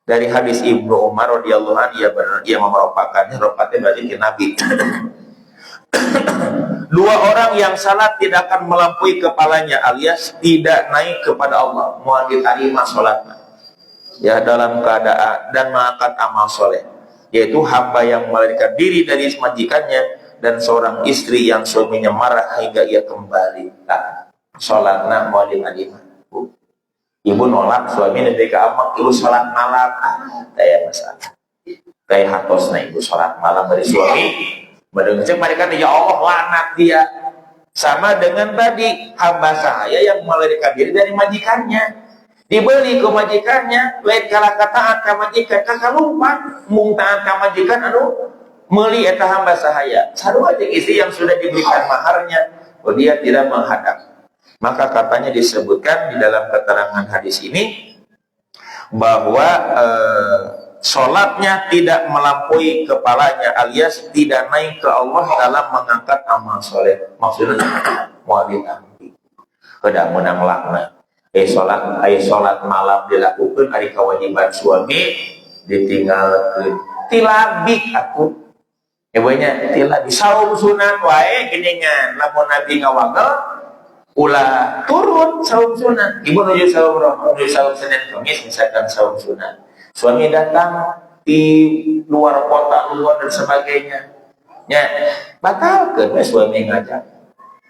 dari hadis Ibnu Umar radhiyallahu anhu, ia memeropakannya, ropatnya berarti Nabi. Dua orang yang salat tidak akan melampaui kepalanya alias tidak naik kepada Allah, mau diterima salatnya. Ya, dalam keadaan dan mengangkat amal soleh, yaitu hamba yang melarikan diri dari majikannya dan seorang istri yang suaminya marah hingga ia kembali. Nah, sholatna mau diterima. Ibu nolak suami dari ke amak, ibu sholat malam, kayak masalah. Kayak hatosna ibu sholat malam dari suami, mendengar mereka ya Allah laknat dia. Sama dengan tadi hamba saya yang melarikan diri dari majikannya. Dibeli ke majikannya, lain kala taat ka majikan, kakak lupa mung taat ka majikan meuli eta hamba sahaya. Sarua jeung istri yang sudah diberikan maharnya, dia tidak menghadap. Maka katanya disebutkan di dalam keterangan hadis ini bahwa sholatnya tidak melampaui kepalanya alias tidak naik ke Allah dalam mengangkat amal soleh. Maksudnya mau ditampi. Kedah menang laknat. Sholat malam dilakukan hari kewajiban suami ditinggalkan tilabik aku ibunya tilabik saum sunat wae geningan lamun Nabi ngawagel ulah turun saum sunat ibu nuju saum Senin Kamis misalkan saum sunat suami datang di luar kota luar dan sebagainya ya batalkeun we suami ngajak.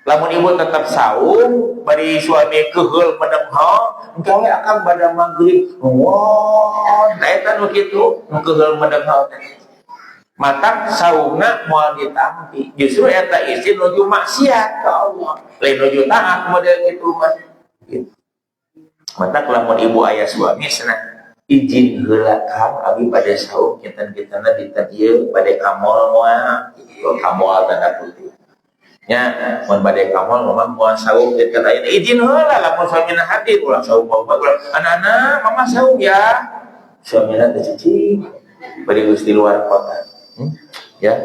Lamun ibu tetap saum, bari suami keheul menengho, engkau akan pada maghrib. Wah, eta nu kitu, nu keheul menengho teh. Maka saumna moal ditampi. Justru eta istri nuju maksiat ka Allah. Lain nuju taat model kitu mah. Maka lamun ibu aya suami cenah izin heula Kang abi pada saum kitan-kitana dinten ieu bade kamol moal. Kamol tanda putih. Ya, mun bade kamol mama moal saum keun ayeuna izin heula lamun suamina hadir ulah saum bawa anak-anak mama saum ya. Suamina teh cicing bade geus di luar kota. Ya.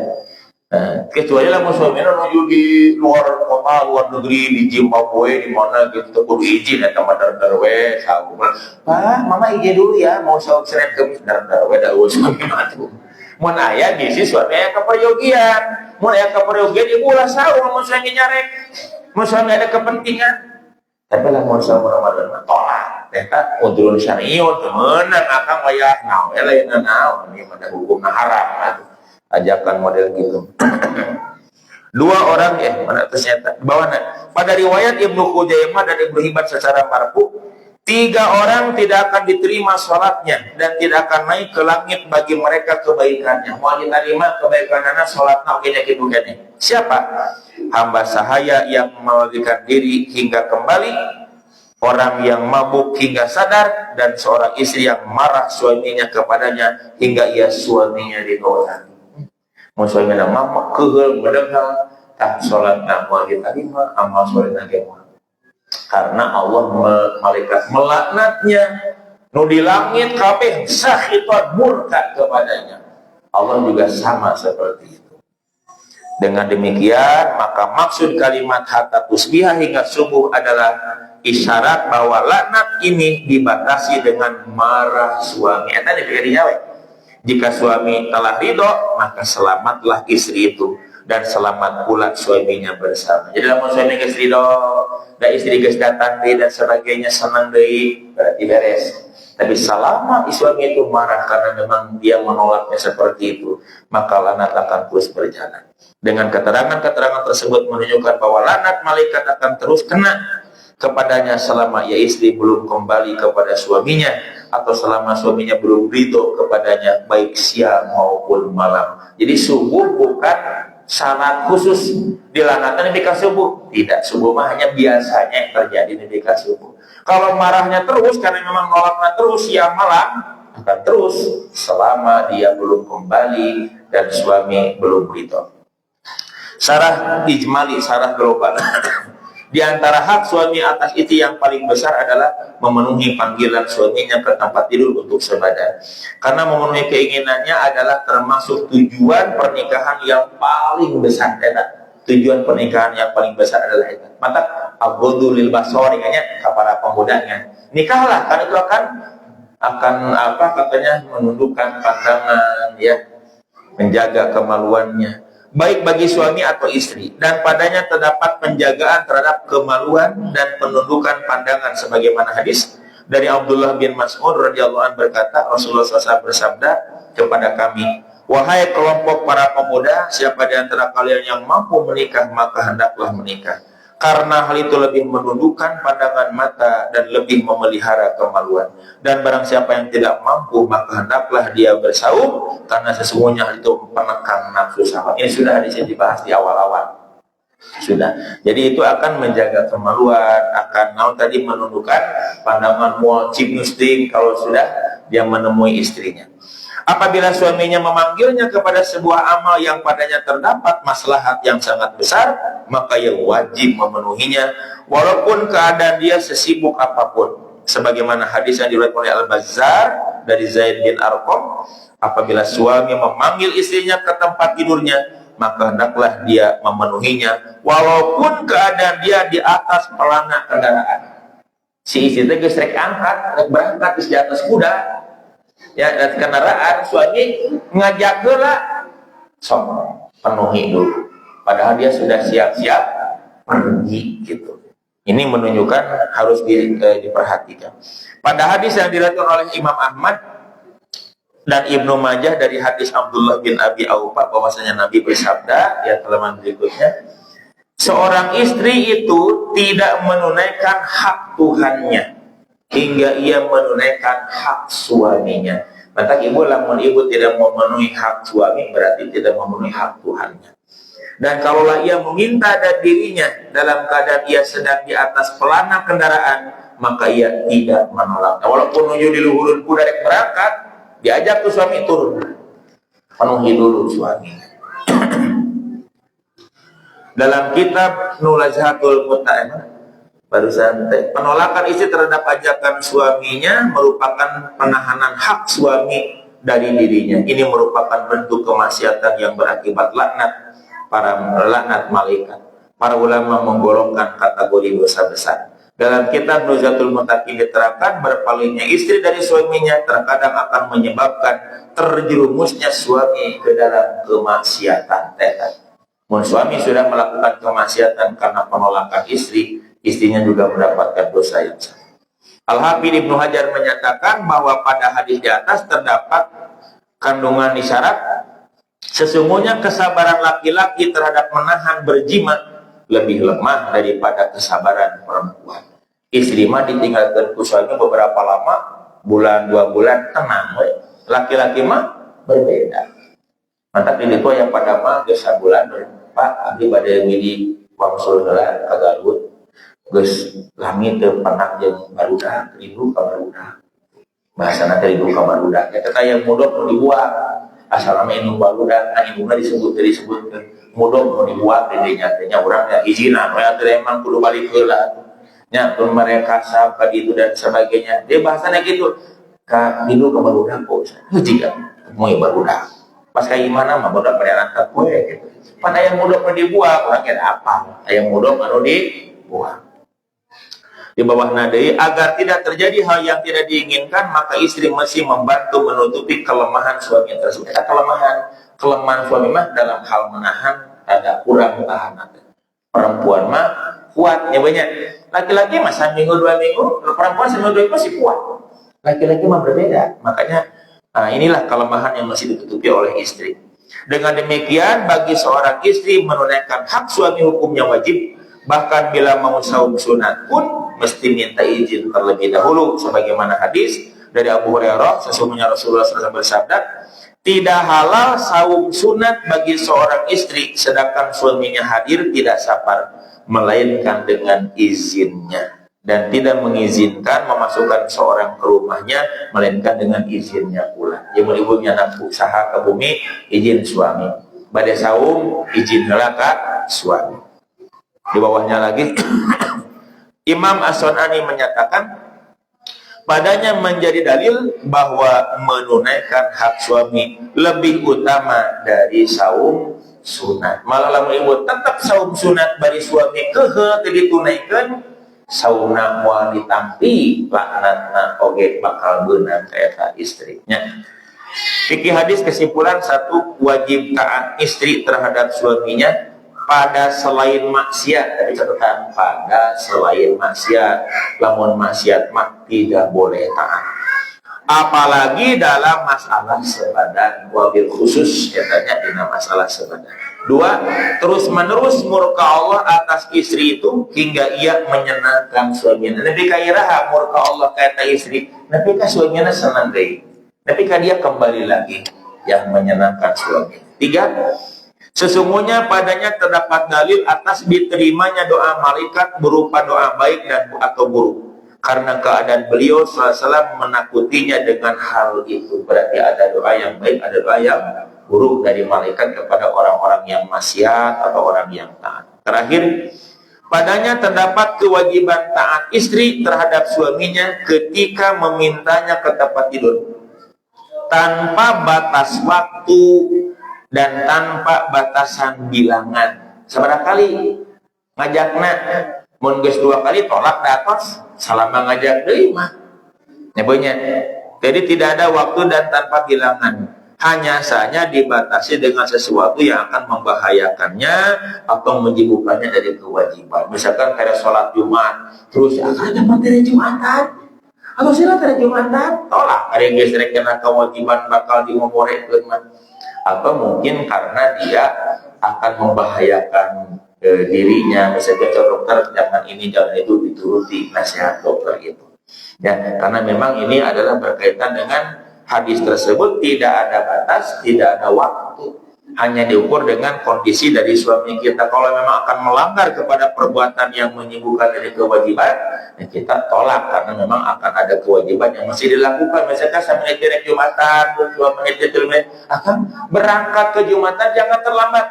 Kecuali lamun suamina nuju di luar kota, luar negeri di Zimbabwe di mana gitu kudu izin eta mah dar we saum. Pak, mama izin dulu ya mau saum Senin Kamis dar we da suami mah tuh. Mun aya bisi suami aya kaperyogian, mun aya kaperyogian ibu ulah saum mun suami nyarek, mun suami ada kepentingan. Tapi lamun saum Ramadan mah tolak, eta udrun syar'iyyun teu meunang akang wayah naon lain naon ieu mah hukumna haram atuh. Ajakan model gitu. Dua orang mana ternyata di bawahnya. Pada riwayat Ibnu Khuzaimah dan Ibnu Hibban secara marfu, 3 orang tidak akan diterima sholatnya dan tidak akan naik ke langit bagi mereka kebaikannya. Mau diterima kebaikannya sholatnya gitu gini. Siapa? Hamba sahaya yang melarikan diri hingga kembali, orang yang mabuk hingga sadar, dan seorang istri yang marah suaminya kepadanya hingga ia suaminya ditolak. Mau suaminya mama keheul mendengar tak sholatnya mau diterima, amal sholatnya gimana? Karena Allah malaikat melaknatnya nu di langit kabeh sakhiton murka kepadanya. Allah juga sama seperti itu. Dengan demikian maka maksud kalimat hatta tusbiha hingga subuh adalah isyarat bahwa laknat ini dibatasi dengan marah suami. Eta dipikirnya we. Jika suami telah ridho maka selamatlah istri itu dan selamat pula suaminya bersama. Jadi lamun suami geus ridho dan istri geus datang deui dan sebagainya senang deui, berarti beres. Tapi selama suami itu marah karena memang dia menolaknya seperti itu, maka lanat akan terus berjalan. Dengan keterangan-keterangan tersebut menunjukkan bahwa lanat malaikat akan terus kena kepadanya selama ya istri belum kembali kepada suaminya, atau selama suaminya belum ridho kepadanya baik siang maupun malam. Jadi subuh bukan syarat khusus dilanatkan ketika subuh. Tidak, subuh mah hanya biasanya yang terjadi ketika subuh. Kalau marahnya terus karena memang nolaknya terus siang malam, akan terus selama dia belum kembali dan suami belum ridho. Syarah ijmali, syarah global. Di antara hak suami atas itu yang paling besar adalah memenuhi panggilan suaminya ke tempat tidur untuk sebadan. Karena memenuhi keinginannya adalah termasuk tujuan pernikahan yang paling besar. Tujuan pernikahan yang paling besar adalah itu. Maka aghaddu lil basar kepada pemudanya. Nikahlah karena itu akan apa katanya menundukkan pandangan ya, menjaga kemaluannya. Baik bagi suami atau istri, dan padanya terdapat penjagaan terhadap kemaluan dan penundukan pandangan sebagaimana hadis dari Abdullah bin Mas'ud radhiyallahu anhu berkata, Rasulullah SAW bersabda kepada kami, wahai kelompok para pemuda, siapa di antara kalian yang mampu menikah maka hendaklah menikah, karena hal itu lebih menundukkan pandangan mata dan lebih memelihara kemaluan. Dan barang siapa yang tidak mampu maka hendaklah dia bersaum, karena sesungguhnya hal itu menekan nafsu syahwat. Ini sudah dibahas di awal-awal. Sudah. Jadi itu akan menjaga kemaluan, akan tadi menundukkan pandangan wajib musting kalau sudah dia menemui istrinya. Apabila suaminya memanggilnya kepada sebuah amal yang padanya terdapat maslahat yang sangat besar, maka ia wajib memenuhinya walaupun keadaan dia sesibuk apapun. Sebagaimana hadis yang diriwayatkan oleh Al-Bazzar dari Zaid bin Arqam, apabila suami memanggil istrinya ke tempat tidurnya, maka hendaklah dia memenuhinya walaupun keadaan dia di atas pelana kendaraan. Si istri itu geus rek angkat, rek berangkat di atas kuda. Ya, dan kendaraan suami ngajak heula, sok penuhi dulu. Padahal dia sudah siap-siap pergi gitu. Ini menunjukkan harus diperhatikan. Pada hadis yang diriwayatkan oleh Imam Ahmad dan Ibnu Majah dari hadis Abdullah bin Abi Aufa bahwasanya Nabi bersabda, ya halaman berikutnya, seorang istri itu tidak menunaikan hak Tuhannya hingga ia menunaikan hak suaminya. Maka ibu lamun ibu tidak memenuhi hak suami berarti tidak memenuhi hak Tuhannya. Dan kalaulah ia meminta dari dirinya dalam keadaan ia sedang di atas pelana kendaraan, maka ia tidak menolak. Walaupun menuju di luhureun kuda rek berangkat, diajak tuh suami turun. Penuhi dulu suami. Dalam kitab Nulazhatul Muta'in barusan penolakan istri terhadap ajakan suaminya merupakan penahanan hak suami dari dirinya. Ini merupakan bentuk kemaksiatan yang berakibat laknat laknat malaikat. Para ulama menggolongkan kategori dosa besar. Dalam kitab Nuzatul Muttaqin diterangkan berpalingnya istri dari suaminya terkadang akan menyebabkan terjerumusnya suami ke dalam kemaksiatan. Suami sudah melakukan kemaksiatan karena penolakan istri, istrinya juga mendapatkan dosa yang sama. Al-Hafidz Ibnu Hajar menyatakan bahwa pada hadis di atas terdapat kandungan isyarat sesungguhnya kesabaran laki-laki terhadap menahan berjima lebih lemah daripada kesabaran perempuan. Istri mah ditinggalkan suami beberapa lama, bulan 2 bulan tenang we. Laki-laki mah berbeda. Mantap ini tuh yang pada mah geus sabulan Pak abdi bade widi wangsul heula ka Garut. Geus lami teu pernah jeung barudak, rindu ka barudak. Bahasana teh rindu ka barudak. Eta teh yang mudok nu dibuat. Asal nama indung barudak, indungna disebutkeun mudok nu dibuat di dinya teh nya urang ya izinan we atuh emang kudu balik heula. Nya pun mereka kasab ka ditu dan sebagainya. Dia bahasana gitu. Ka rindu ka barudak kok. Heuh jiga moe barudak. Pas kayak gimana mah budak pada angkat kue gitu. Pan ayam mudok mau dibuang, orang kira apa? Ayam mudok mau dibuang. Di bawah nadai agar tidak terjadi hal yang tidak diinginkan, maka istri mesti membantu menutupi kelemahan suami tersebut. Kelemahan suami mah dalam hal menahan ada kurang tahan. Perempuan mah kuat ya banyak. Laki-laki mah seminggu 2 minggu, perempuan seminggu 2 minggu masih kuat. Laki-laki mah berbeda. Makanya inilah kelemahan yang masih ditutupi oleh istri. Dengan demikian bagi seorang istri menunaikan hak suami hukumnya wajib, bahkan bila mau saum sunat pun mesti minta izin terlebih dahulu, sebagaimana hadis dari Abu Hurairah sesungguhnya Rasulullah SAW bersabda, tidak halal saum sunat bagi seorang istri sedangkan suaminya hadir tidak safar, melainkan dengan izinnya, dan tidak mengizinkan memasukkan seorang ke rumahnya melainkan dengan izinnya pula. Yang ibunya nak usaha ke bumi izin suami, badai saum izin ka suami. Di bawahnya lagi Imam As-Sun'ani menyatakan padanya menjadi dalil bahwa menunaikan hak suami lebih utama dari saum sunat. Malah lamun ibu tetap saum sunat bari suami kehe teu ditunaikan, saumna moal ditampi laknatna oge bakal beunang ka eta istrinya. Fikih hadis kesimpulan 1, wajib taat istri terhadap suaminya pada selain maksiat. Tapi catatan pada selain maksiat, lamun maksiat mah tidak boleh taat. Apalagi dalam masalah sebadan, wabil khusus katanya dalam masalah sebadan. 2, terus menerus murka Allah atas istri itu hingga ia menyenangkan suaminya. Nabi kairaha murka Allah kata istri, nabi ka suaminya senang deui. Nabi ka dia kembali lagi yang menyenangkan suami. 3, sesungguhnya padanya terdapat dalil atas diterimanya doa malaikat berupa doa baik dan atau buruk. Karena keadaan beliau SAW menakutinya dengan hal itu. Berarti ada doa yang baik, ada doa yang buruk dari malaikat kepada orang-orang yang maksiat atau orang yang taat. Terakhir, padanya terdapat kewajiban taat istri terhadap suaminya ketika memintanya ke tempat tidur, tanpa batas waktu dan tanpa batasan bilangan. Seberapa kali ngajakna, mun geus 2 kali tolak datos, salama ngajak deui mah. Nyebutnya. Jadi tidak ada waktu dan tanpa bilangan. Hanya saja dibatasi dengan sesuatu yang akan membahayakannya atau menyibukkannya dari kewajiban. Misalkan kayak sholat Jumat, terus akan ada materi Jumatan. Atau sila pada Jumatan, tolak. Ada yang gesrek kena kewajiban bakal dimomorehkeun mah. Atau mungkin karena dia akan membahayakan dirinya, misalnya ke dokter jangan ini jangan itu, dituruti nasihat dokter itu ya, karena memang ini adalah berkaitan dengan hadis tersebut, tidak ada batas, tidak ada waktu, hanya diukur dengan kondisi dari suami kita. Kalau memang akan melanggar kepada perbuatan yang menyibukkan dari kewajiban, ya kita tolak, karena memang akan ada kewajiban yang mesti dilakukan. Misalkan 1 menit direk Jumatan, 2 menit itu akan berangkat ke Jumatan, jangan terlambat.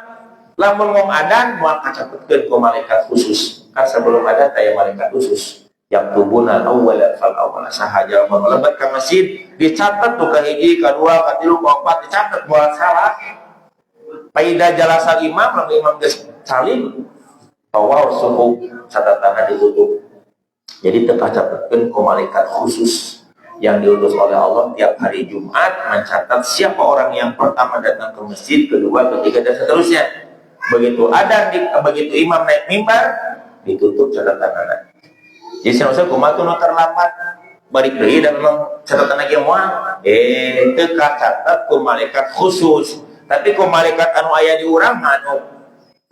Lamun mau adan, mau kacatetkeun ku malaikat khusus. Kan sebelum adan taya malaikat khusus. Yang tubuna awwalan fal awwala sahaja melebat ke masjid, dicatat tuh ka hiji, ka 2, ka 3, ka 4, dicatat buat salah. Paida jalasal imam, lalu imam geus salim, awal subuh catatanna ditutup. Jadi teu kacatetkeun ku malaikat khusus yang diutus oleh Allah tiap hari Jumat mencatat siapa orang yang pertama datang ke masjid, kedua, ketiga, dan seterusnya. Begitu begitu imam naik mimbar, ditutup catatan anak. Jadi saya kumaha nu terlambat balik deui dan memang catatan lagi moal teu kacatat ku malaikat khusus, tapi ku malaikat anu aya di urang anu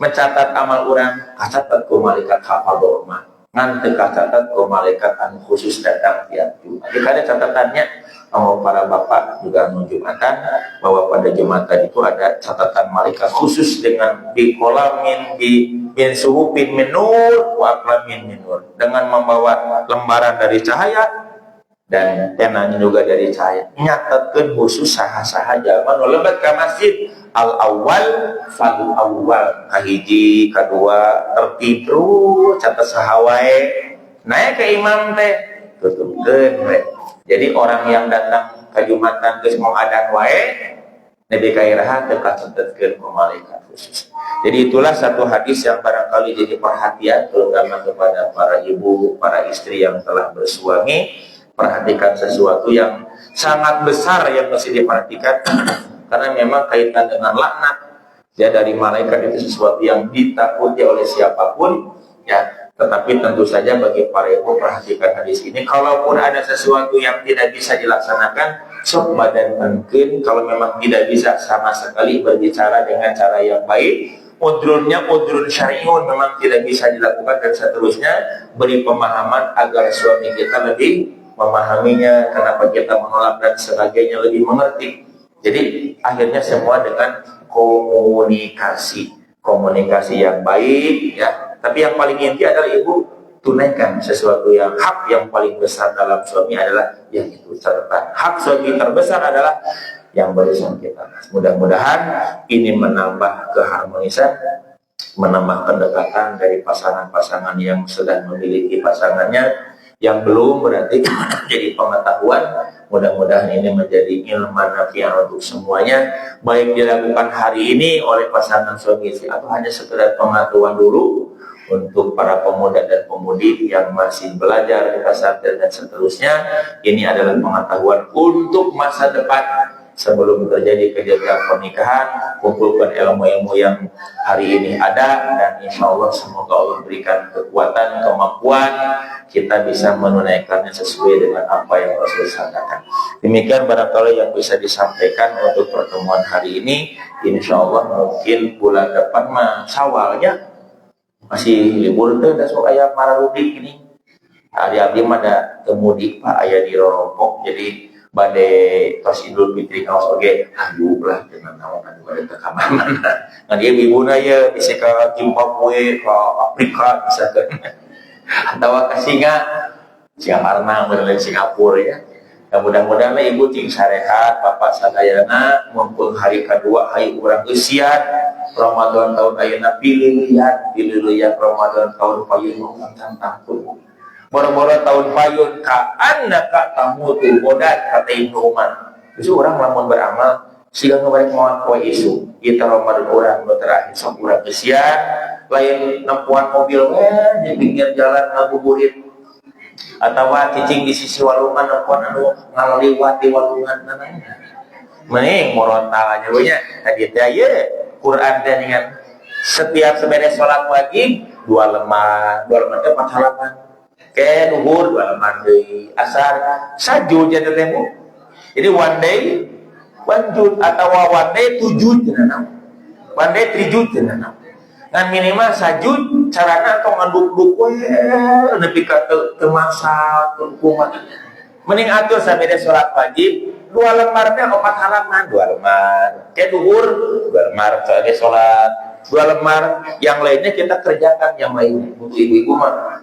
mencatat amal urang kacatat ku malaikat hafal mah ngan teu kacatat ku malaikat anu khusus datang tiap Jumat. Jadi ada catatannya. Para bapak juga menunjukkan bahwa pada Jumatan itu ada catatan malaikat khusus dengan bikolamin bin suhufin min nur wa aqlamin min nur, dengan membawa lembaran dari cahaya dan penanya juga dari cahaya, nyatetkeun khusus saha-saha jalma nu lebat ka masjid al awal fal awal, kahiji kadua tertib terus catat saha wae naik ke imam teh tutupkeun we. Jadi orang yang datang ke Jumatan geus mau adan wae, Nabi kairaha teu kacatetkeun ku malaikat khusus. Jadi itulah satu hadis yang barangkali jadi perhatian terutama kepada para ibu, para istri yang telah bersuami. Perhatikan sesuatu yang sangat besar yang mesti diperhatikan karena memang kaitan dengan laknat. Ya, dari malaikat itu sesuatu yang ditakuti oleh siapapun ya. Tetapi tentu saja bagi para ibu perhatikan hadis ini, kalaupun ada sesuatu yang tidak bisa dilaksanakan, sok badan mungkin kalau memang tidak bisa sama sekali berbicara dengan cara yang baik, udrunnya udrun syari'un memang tidak bisa dilakukan dan seterusnya, beri pemahaman agar suami kita lebih memahaminya, kenapa kita menolak dan sebagainya, lebih mengerti. Jadi akhirnya semua dengan komunikasi yang baik ya. Tapi yang paling inti adalah ibu tunaikan sesuatu yang hak yang paling besar dalam suami adalah yang itu, serta hak suami terbesar adalah yang berusaha kita. Mudah-mudahan ini menambah keharmonisan, menambah kedekatan dari pasangan-pasangan yang sedang memiliki pasangannya, yang belum berarti jadi pengetahuan. Mudah-mudahan ini menjadi ilmu nafi'ah untuk semuanya, baik dilakukan hari ini oleh pasangan suami istri atau hanya sekedar pengetahuan dulu untuk para pemuda dan pemudi yang masih belajar di pesantren dan seterusnya. Ini adalah pengetahuan untuk masa depan sebelum terjadi kejadian pernikahan. Kumpulkan ilmu-ilmu yang hari ini ada, dan insya Allah semoga Allah berikan kekuatan, kemampuan kita bisa menunaikannya sesuai dengan apa yang Rasul sampaikan. Demikian barangkali yang bisa disampaikan untuk pertemuan hari ini. Insya Allah mungkin bulan depan mah Syawalnya masih libur tuh, dan sok aya para mudik ini. Hari-hari mah ada kemudik Pak, aya di Rorompok, jadi badai tos Idul Fitri kaos oge aduh lah dengan naon anu bade teh ka mana. Ngan ieu ibuna ye bisa ka Zimbabwe, ka Afrika misalkan. Atawa ka Singaparna bener Singapura ya. Ya mudah-mudahan ibu ting sarehat, bapak sadayana mumpung hari kedua hari urang eusian Ramadan tahun ayeuna pilih lihat Ramadan tahun payun tantang. Boro-boro tahun payun ka annaka tamutu bodat kata Ibnu Umar. Justru orang lamun beramal siga ngebarek moal poe isu. Ieu Ramadan urang nu terakhir sok urang eusian lain nempuan mobil di pinggir jalan ngabuburit atawa cicing di sisi walungan nempuan anu ngalaliwat di walungan namanya. Mending morontal aja nya tadi teh ieu Quran teh dengan setiap seberes salat wajib 2 lembar teh 4 halaman. Ke duhur 2 lembar deui, asar sajud jadi temu. Jadi one day atau one day 7 cenah. One day 7 cenah. Ngan minimal sajud carana atau nganduk-duk we nepi ka teu masak kumaha. Mending atur sabeda salat wajib 2 lembar teh 4 halaman, 2 lembar. Ke duhur 2 lembar sabeda salat 2 lembar, yang lainnya kita kerjakan yang lainnya. Untuk ibu-ibu mah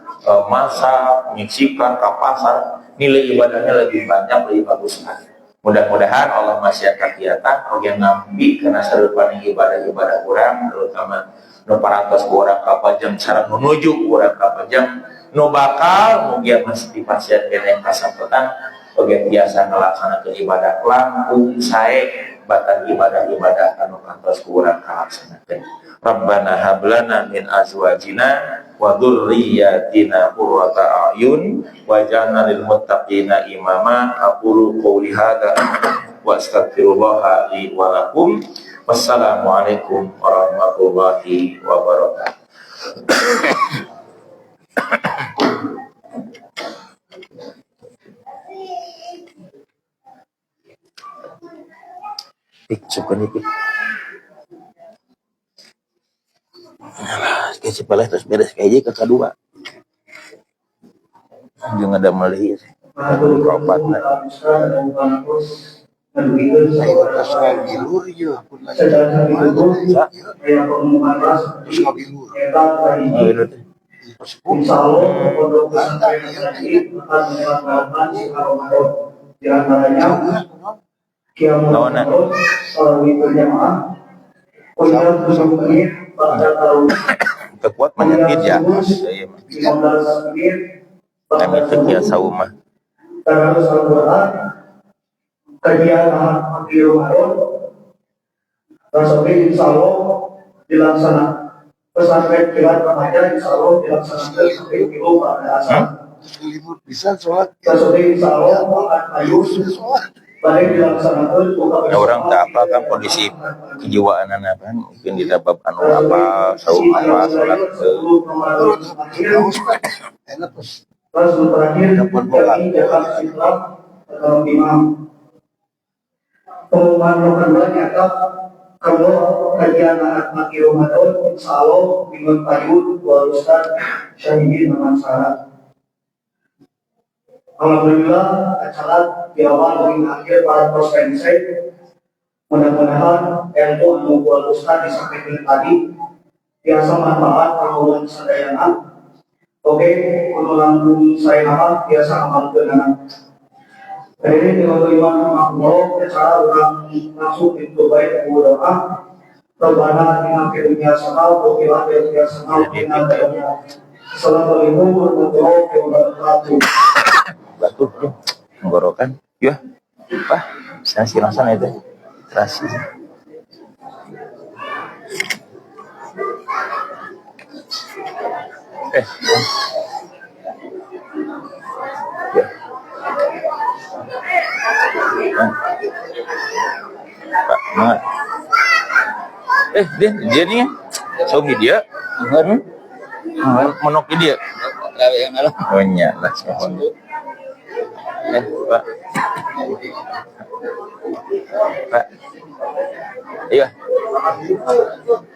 masak, menyisikan ke pasar, nilai ibadahnya lebih banyak, lebih bagus lagi. Mudah-mudahan Allah masih akan kelihatan oge nampi karena sarupaning ibadah-ibadah kurang, terutama nu parantos urang kapajeng cara menuju urang kapajeng nu bakal mugia masih dipasieun keneh kasampetan oge biasa ngalaksanakeun ibadah langkung sae batan ibadah-ibadah anu kantos urang kalaksanakeun. Rabbana hablana min azwajina wa dzurriyyatina qurrata a'yun waj'alna lil muttaqina imama. Aqulu qouli hadza wa astaghfirullah li wa lakum. Wassalamualaikum warahmatullahi wabarakatuh. Cukup nih. Kasih paling terus beres kayaknya ke kedua. Jangan ada melih. Robat. Bilur ya, kekuat menyakit ya. Kami sekian saumah. Kajian Akhir Ramadan Rasulullah insya Allah dilaksanakan pesantren kilat remaja insya Allah dilaksanakan sampai kilo pada asal libur bisa sholat Rasulullah insya Allah akan ayu Balik dilaksanakan buka Nah, orang tak apa kan kondisi kejiwaan anak kan mungkin di bab anu apa saum apa salat Terus terakhir kami dapat Islam atau imam. Pengumuman nomor 2 nyata kalau kajian anak mati Ramadan insya Allah minggu payung dua ustaz syahidin dengan syarat. Alhamdulillah acara di awal hingga akhir para prosensi mudah-mudahan ilmu anu dua ustaz disampaikan tadi biasa manfaat permohonan sadayana. Oke, untuk saya nama biasa amal kenangan. Jadi kalau iman makhluk cara orang langsung itu baik doa Rabbana atina fid dunya hasanah wa fil akhirati hasanah wa qina adzabannar. Assalamualaikum warahmatullahi wabarakatuh. batuk tuh tenggorokan ya apa saya silang sana itu terasi ya. Pak, semangat. Dia nih suami dia, menok dia. Oh iya lah, Pak. Pak. Iya.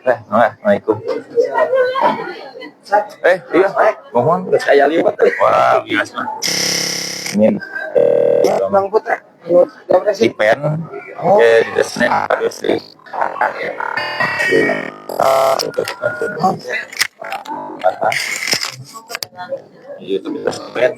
Assalamualaikum. Iya. Mohon saya lihat. Wah, biasa. Ini Bang Putra. Di pen. Di desnya harus di. YouTube pen